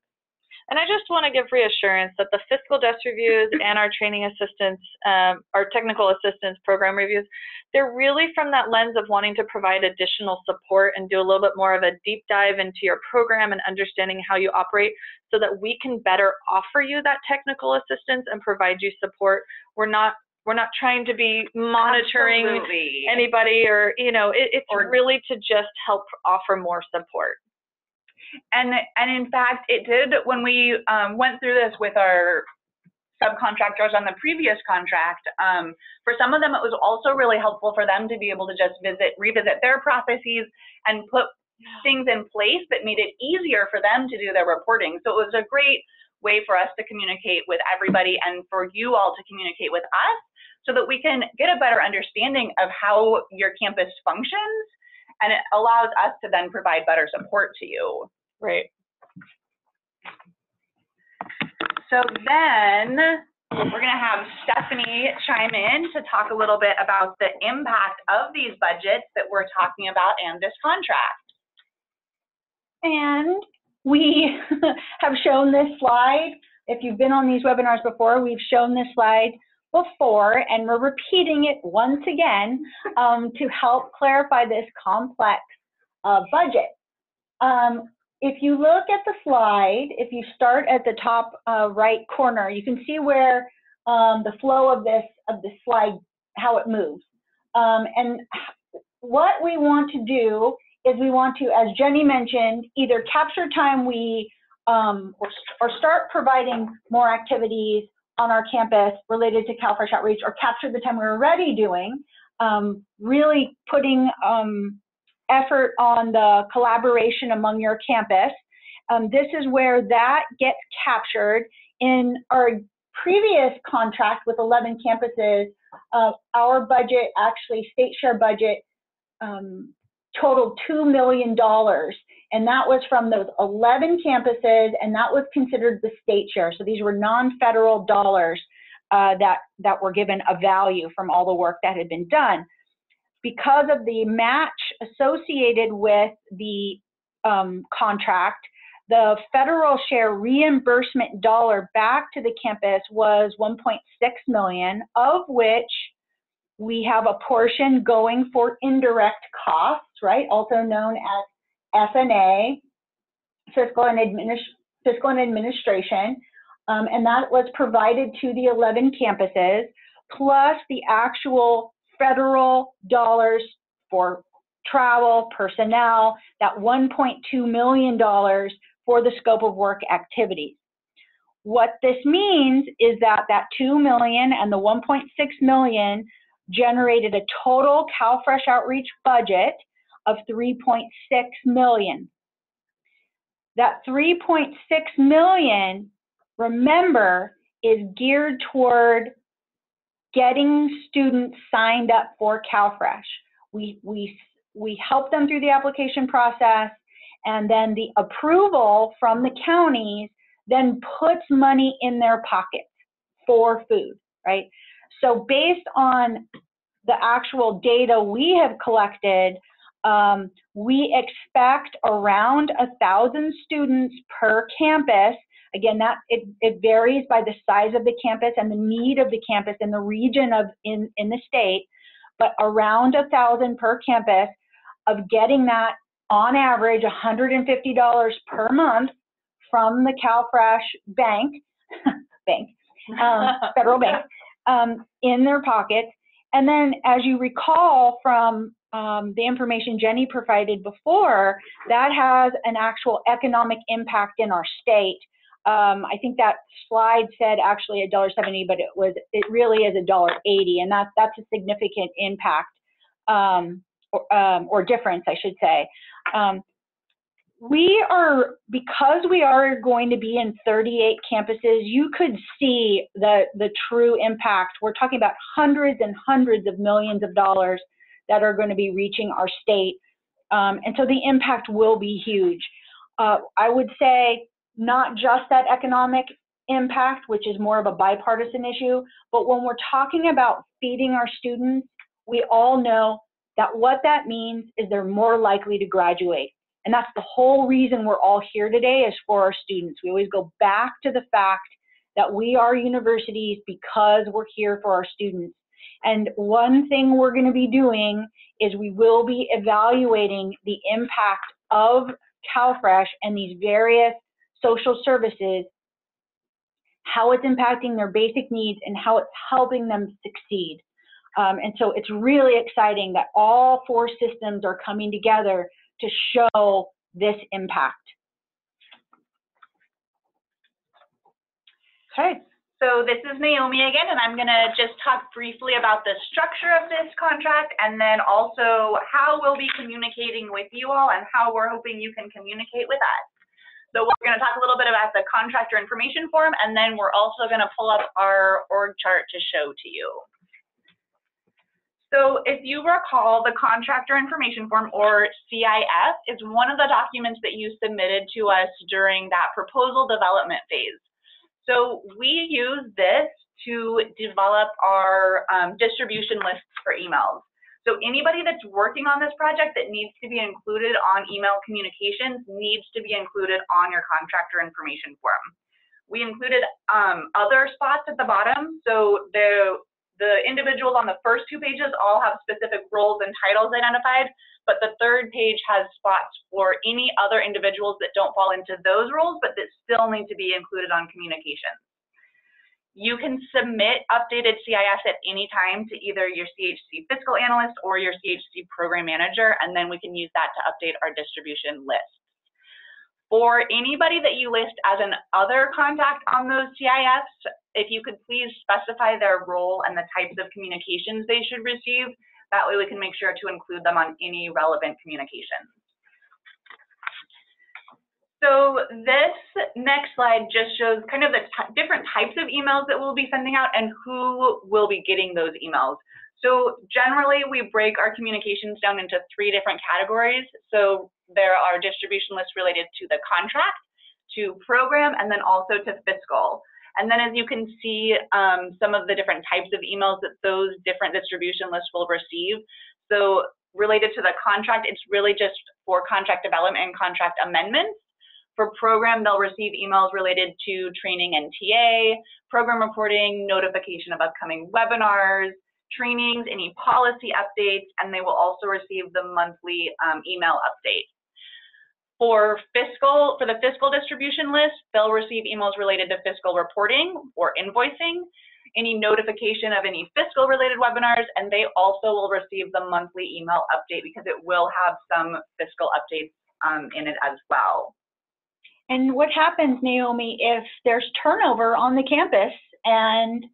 And I just want to give reassurance that the fiscal desk reviews and our training assistance, our technical assistance program reviews, they're really from that lens of wanting to provide additional support and do a little bit more of a deep dive into your program and understanding how you operate so that we can better offer you that technical assistance and provide you support. We're not trying to be monitoring anybody or, you know, it's really to just help offer more support. And in fact, it did, when we went through this with our subcontractors on the previous contract, for some of them, it was also really helpful for them to be able to just revisit their processes and put things in place that made it easier for them to do their reporting. So it was a great way for us to communicate with everybody and for you all to communicate with us so that we can get a better understanding of how your campus functions, and it allows us to then provide better support to you. Right. So then we're going to have Stephanie chime in to talk a little bit about the impact of these budgets that we're talking about and this contract. And we have shown this slide. If you've been on these webinars before, we've shown this slide before, and we're repeating it once again to help clarify this complex budget. If you look at the slide, if you start at the top right corner, you can see where the flow of this slide, how it moves. And what we want to do is we want to, as Jenny mentioned, either capture time or start providing more activities on our campus related to CalFresh outreach, or capture the time we're already doing, really putting effort on the collaboration among your campus. This is where that gets captured. In our previous contract with 11 campuses, our budget, actually state share budget, totaled $2 million. And that was from those 11 campuses, and that was considered the state share. So these were non-federal dollars that were given a value from all the work that had been done. Because of the match associated with the contract, the federal share reimbursement dollar back to the campus was $1.6 million, of which we have a portion going for indirect costs, right? Also known as F&A, fiscal and administration, and that was provided to the 11 campuses, plus the actual federal dollars for travel, personnel, that $1.2 million for the scope of work activities. What this means is that that $2 million and the $1.6 million generated a total CalFresh outreach budget of $3.6 million. That $3.6 million, remember, is geared toward getting students signed up for CalFresh. We help them through the application process, and then the approval from the counties then puts money in their pockets for food, right? So based on the actual data we have collected, we expect around 1,000 students per campus. Again, it varies by the size of the campus and the need of the campus in the region in the state, but around 1,000 per campus, of getting that on average $150 per month from the CalFresh federal bank, in their pockets. And then, as you recall from the information Jenny provided before, that has an actual economic impact in our state. I think that slide said actually $1.70, but it really is $1.80, and that's a significant impact, or difference, I should say. Because we are going to be in 38 campuses, you could see the true impact. We're talking about hundreds and hundreds of millions of dollars that are going to be reaching our state. And so the impact will be huge. I would say not just that economic impact, which is more of a bipartisan issue, but when we're talking about feeding our students, we all know that what that means is they're more likely to graduate. And that's the whole reason we're all here today, is for our students. We always go back to the fact that we are universities because we're here for our students. And one thing we're going to be doing is we will be evaluating the impact of CalFresh and these various social services, how it's impacting their basic needs and how it's helping them succeed. And so it's really exciting that all 4 systems are coming together to show this impact. Okay, so this is Naomi again, and I'm gonna just talk briefly about the structure of this contract and then also how we'll be communicating with you all and how we're hoping you can communicate with us. So we're gonna talk a little bit about the contractor information form, and then we're also gonna pull up our org chart to show to you. So if you recall, the contractor information form, or CIF, is one of the documents that you submitted to us during that proposal development phase. So we use this to develop our distribution lists for emails. So anybody that's working on this project that needs to be included on email communications needs to be included on your contractor information form. We included other spots at the bottom. So the individuals on the first 2 pages all have specific roles and titles identified, but the 3rd page has spots for any other individuals that don't fall into those roles, but that still need to be included on communications. You can submit updated CIS at any time to either your CHC fiscal analyst or your CHC program manager, and then we can use that to update our distribution list. For anybody that you list as an other contact on those CIFs, if you could please specify their role and the types of communications they should receive, that way we can make sure to include them on any relevant communications. So this next slide just shows kind of the different types of emails that we'll be sending out and who will be getting those emails. So generally we break our communications down into 3 different categories. So there are distribution lists related to the contract, to program, and then also to fiscal. And then as you can see, some of the different types of emails that those different distribution lists will receive. So related to the contract, it's really just for contract development and contract amendments. For program, they'll receive emails related to training and TA, program reporting, notification of upcoming webinars, trainings, any policy updates, and they will also receive the monthly email update. For the fiscal distribution list, they'll receive emails related to fiscal reporting or invoicing, any notification of any fiscal related webinars, and they also will receive the monthly email update because it will have some fiscal updates in it as well. And what happens, Naomi, if there's turnover on the campus and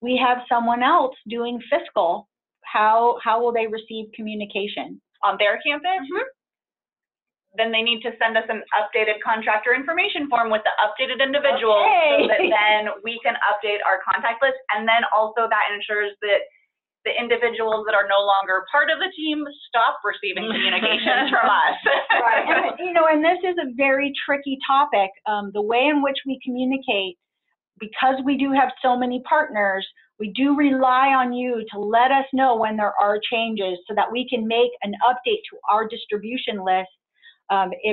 we have someone else doing fiscal, how will they receive communication? On their campus? Mm-hmm. Then they need to send us an updated contractor information form with the updated individuals, so that then we can update our contact list. And then also that ensures that the individuals that are no longer part of the team stop receiving communications from us. Right. And this is a very tricky topic. The way in which we communicate, because we do have so many partners, we do rely on you to let us know when there are changes so that we can make an update to our distribution list.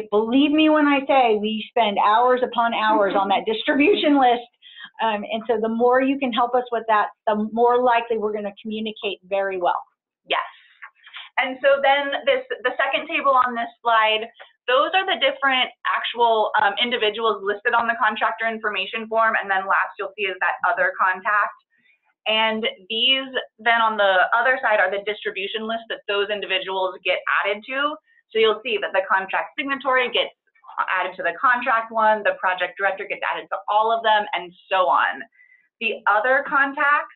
Believe me when I say we spend hours upon hours on that distribution list. And so the more you can help us with that, the more likely we're going to communicate very well. Yes. And so then the second table on this slide, those are the different actual individuals listed on the contractor information form. And then last you'll see is that other contact. And these then on the other side are the distribution list that those individuals get added to. So you'll see that the contract signatory gets added to the contract one, the project director gets added to all of them, and so on. The other contacts,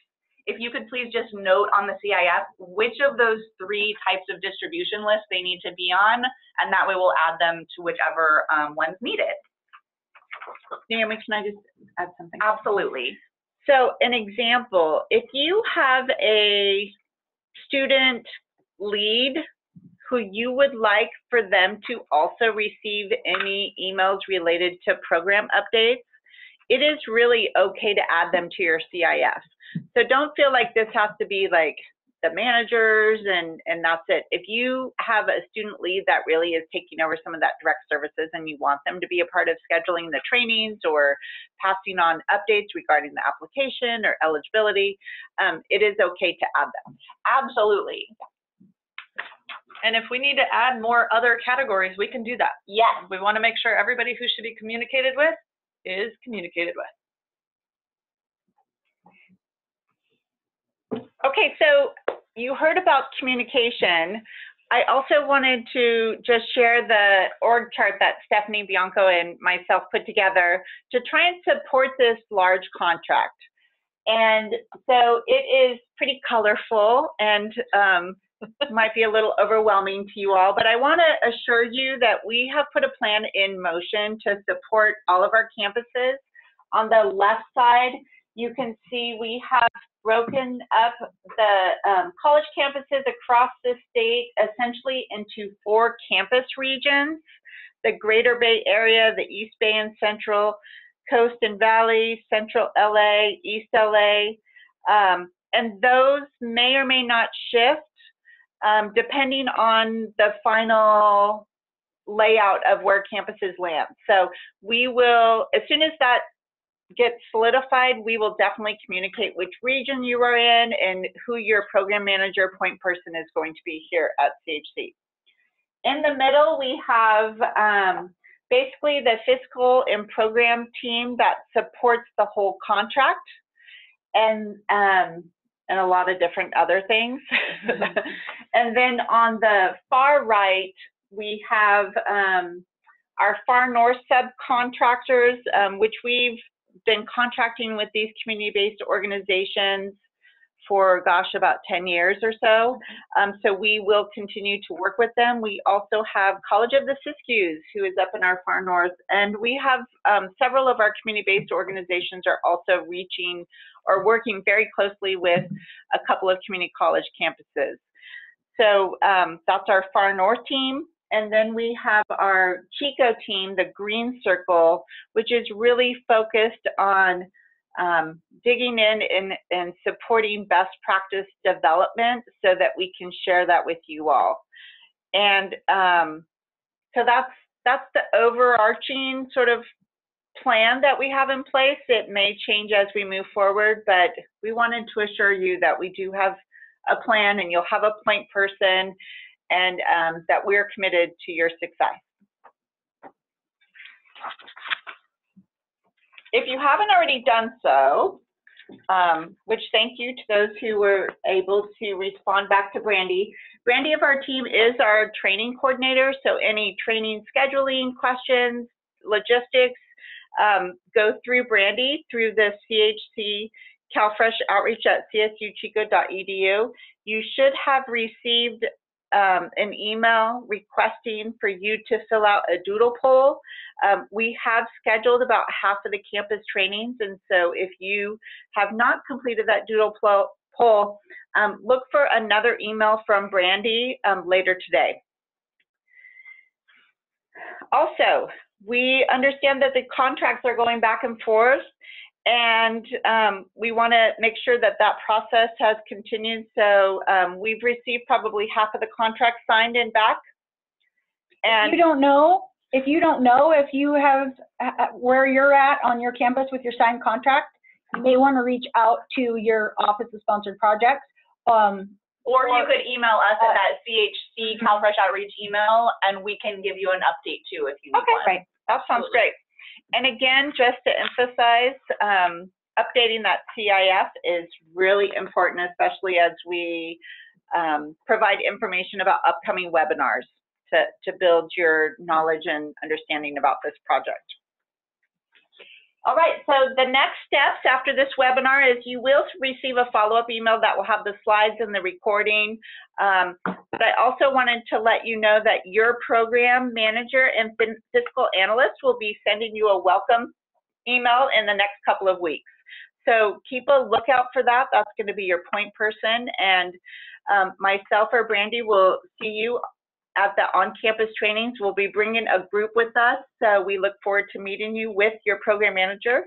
if you could please just note on the CIF which of those 3 types of distribution lists they need to be on, and that way we'll add them to whichever one's needed. Naomi, can I just add something? Absolutely. So an example, if you have a student lead who you would like for them to also receive any emails related to program updates, it is really okay to add them to your CIF. So don't feel like this has to be like the managers and that's it. If you have a student lead that really is taking over some of that direct services and you want them to be a part of scheduling the trainings or passing on updates regarding the application or eligibility, it is okay to add them. Absolutely. And if we need to add more other categories, we can do that. Yes. We want to make sure everybody who should be communicated with is communicated with. Okay, so you heard about communication. I also wanted to just share the org chart that Stephanie Bianco and myself put together to try and support this large contract. And so it is pretty colorful and might be a little overwhelming to you all, but I want to assure you that we have put a plan in motion to support all of our campuses. On the left side, you can see we have broken up the college campuses across the state essentially into 4 campus regions: the Greater Bay Area, the East Bay and Central, Coast and Valley, Central LA, East LA, and those may or may not shift depending on the final layout of where campuses land. So we will, as soon as that gets solidified, we will definitely communicate which region you are in and who your program manager point person is going to be here at CHC. In the middle, we have basically the fiscal and program team that supports the whole contract and a lot of different other things. And then on the far right, we have our far north subcontractors, which we've been contracting with these community-based organizations for, gosh, about 10 years or so. So we will continue to work with them. We also have College of the Siskiyous, who is up in our far north. And we have several of our community-based organizations are also reaching or working very closely with a couple of community college campuses. So that's our far north team. And then we have our Chico team, the green circle, which is really focused on digging in and supporting best practice development so that we can share that with you all. And so that's the overarching sort of plan that we have in place. It may change as we move forward, but we wanted to assure you that we do have a plan and you'll have a point person and that we're committed to your success. If you haven't already done so, which thank you to those who were able to respond back to Brandy. Brandy of our team is our training coordinator, so any training scheduling questions, logistics, go through Brandy through the CHC CalFresh outreach at csuchico.edu. You should have received an email requesting for you to fill out a doodle poll. We have scheduled about half of the campus trainings, and so if you have not completed that doodle poll, look for another email from Brandy later today. Also, we understand that the contracts are going back and forth, and we want to make sure that that process has continued. So we've received probably half of the contract signed and back. And if you don't know if you have where you're at on your campus with your signed contract, you may want to reach out to your Office of Sponsored Projects. Or you could email us at that CHC CalFresh Outreach email, and we can give you an update too if you need one. Right. That sounds great. And again, just to emphasize, updating that CIF is really important, especially as we provide information about upcoming webinars to build your knowledge and understanding about this project. All right, so the next steps after this webinar is you will receive a follow-up email that will have the slides and the recording. But I also wanted to let you know that your program manager and fiscal analyst will be sending you a welcome email in the next couple of weeks. So keep a lookout for that. That's going to be your point person, and myself or Brandy will see you at the on-campus trainings. We'll be bringing a group with us, so we look forward to meeting you with your program manager.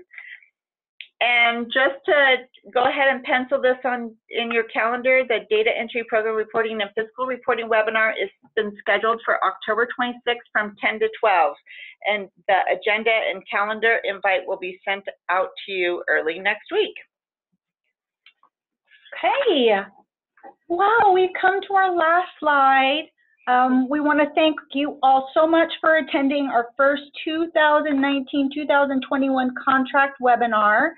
And just to go ahead and pencil this on in your calendar, the data entry, program reporting, and fiscal reporting webinar is been scheduled for October 26th from 10 to 12. And the agenda and calendar invite will be sent out to you early next week. Okay. Wow, we've come to our last slide. We want to thank you all so much for attending our first 2019-2021 contract webinar.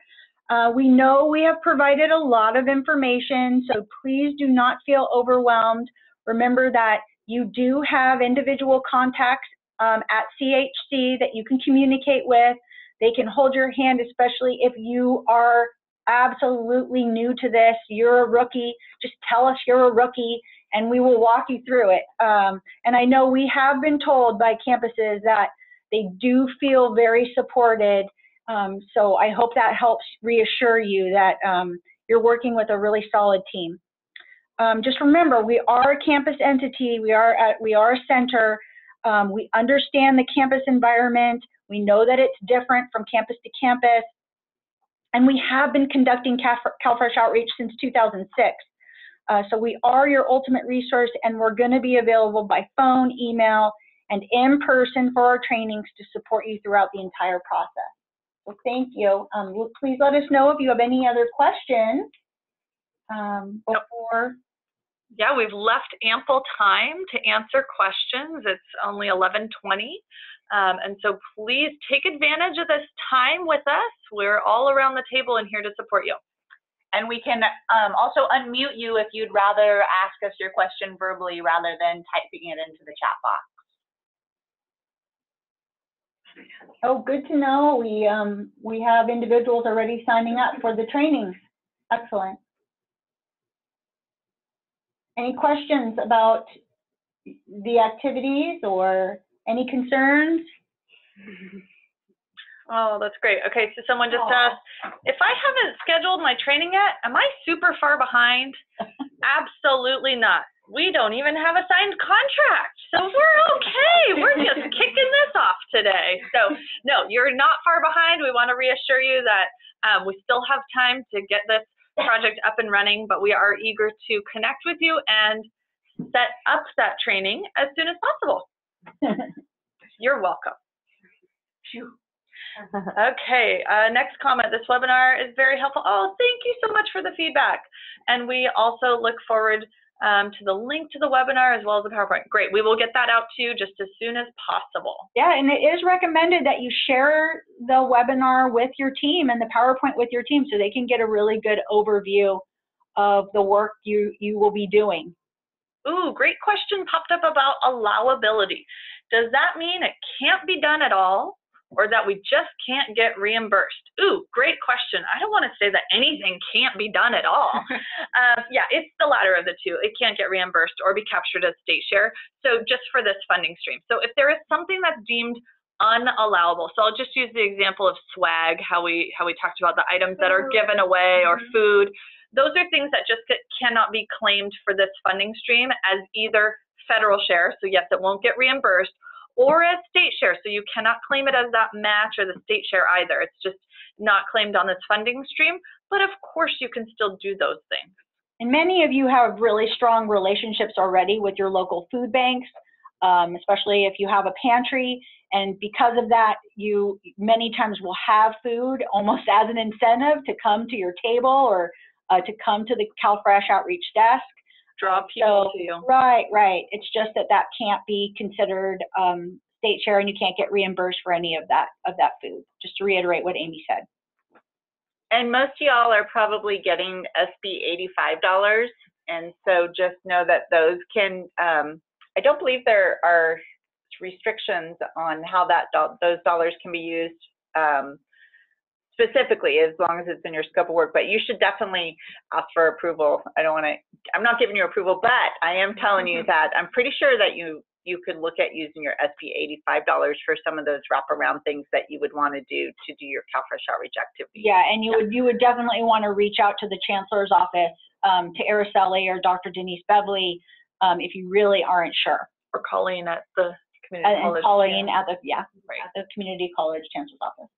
We know we have provided a lot of information, so please do not feel overwhelmed. Remember that you do have individual contacts at CHC that you can communicate with. They can hold your hand, especially if you are absolutely new to this, you're a rookie, just tell us you're a rookie and we will walk you through it. And I know we have been told by campuses that they do feel very supported. So I hope that helps reassure you that you're working with a really solid team. Just remember, we are a campus entity, we are a center. We understand the campus environment. We know that it's different from campus to campus. And we have been conducting CalFresh outreach since 2006. So we are your ultimate resource, and we're going to be available by phone, email, and in person for our trainings to support you throughout the entire process. So thank you. Please let us know if you have any other questions before. Yeah, we've left ample time to answer questions. It's only 11:20. And so please take advantage of this time with us. We're all around the table and here to support you. And we can also unmute you if you'd rather ask us your question verbally rather than typing it into the chat box. Oh, good to know. We have individuals already signing up for the training. Excellent. Any questions about the activities or any concerns? Oh, that's great. Okay, so someone just asked, if I haven't scheduled my training yet, am I super far behind? Absolutely not. We don't even have a signed contract, so we're okay. We're just kicking this off today. So no, you're not far behind. We want to reassure you that we still have time to get this project up and running, but we are eager to connect with you and set up that training as soon as possible. You're welcome. Okay, next comment. This webinar is very helpful. Oh, thank you so much for the feedback. And we also look forward to the link to the webinar as well as the PowerPoint. Great, we will get that out to you just as soon as possible. Yeah, and it is recommended that you share the webinar with your team and the PowerPoint with your team so they can get a really good overview of the work you will be doing. Ooh, great question popped up about allowability. Does that mean it can't be done at all, or that we just can't get reimbursed? Ooh, great question. I don't want to say that anything can't be done at all. Yeah, it's the latter of the two. It can't get reimbursed or be captured as state share. So just for this funding stream. So if there is something that's deemed unallowable, so I'll just use the example of swag, how we talked about the items that are given away or food. Those are things that just cannot be claimed for this funding stream as either federal share, so yes, it won't get reimbursed, or as state share, so you cannot claim it as that match or the state share either. It's just not claimed on this funding stream, but of course you can still do those things. And many of you have really strong relationships already with your local food banks, especially if you have a pantry, and because of that, you many times will have food almost as an incentive to come to your table or to come to the CalFresh outreach desk. Draw people to you. Right. It's just that can't be considered state share, and you can't get reimbursed for any of that food. Just to reiterate what Amy said. And most of y'all are probably getting SB $85, and so just know that those can. I don't believe there are restrictions on how those dollars can be used. Specifically, as long as it's in your scope of work, but you should definitely ask for approval. I'm not giving you approval, but I am telling you that I'm pretty sure that you could look at using your SB $85 for some of those wraparound things that you would want to do your CalFresh outreach activity. Yeah, and you would definitely want to reach out to the Chancellor's office, to Araceli or Dr. Denise Beverly, if you really aren't sure. or Colleen at the community college. And Colleen at the, Right. at the community college chancellor's office.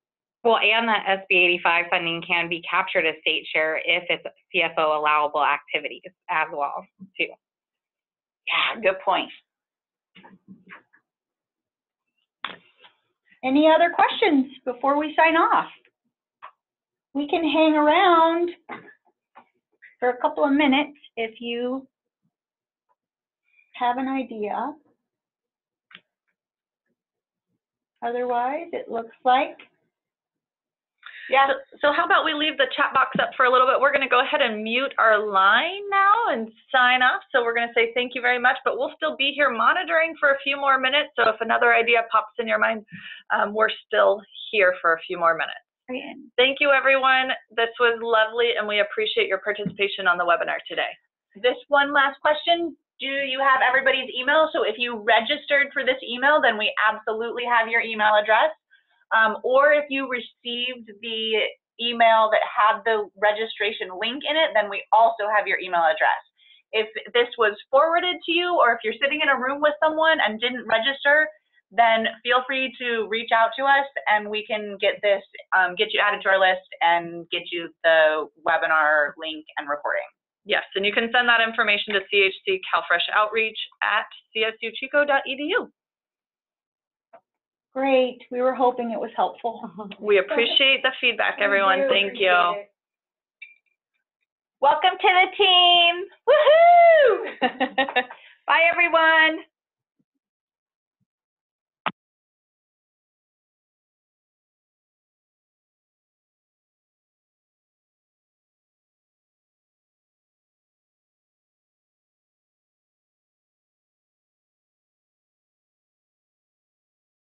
Well, and the SB 85 funding can be captured as state share if it's CFO allowable activities as well, too. Yeah, good point. Any other questions before we sign off? We can hang around for a couple of minutes if you have an idea. Otherwise, it looks like. Yeah, so how about we leave the chat box up for a little bit? We're going to go ahead and mute our line now and sign off. So we're going to say thank you very much, but we'll still be here monitoring for a few more minutes. So if another idea pops in your mind, we're still here for a few more minutes. Thank you, everyone. This was lovely, and we appreciate your participation on the webinar today. This one last question. Do you have everybody's email? So if you registered for this email, then we absolutely have your email address. Or if you received the email that had the registration link in it, then we also have your email address. If this was forwarded to you, or if you're sitting in a room with someone and didn't register, then feel free to reach out to us and we can get this, get you added to our list and get you the webinar link and recording. Yes, and you can send that information to CHC CalFresh Outreach at csuchico.edu. Great. We were hoping it was helpful. We appreciate the feedback, everyone. Thank you. Welcome to the team. Woohoo!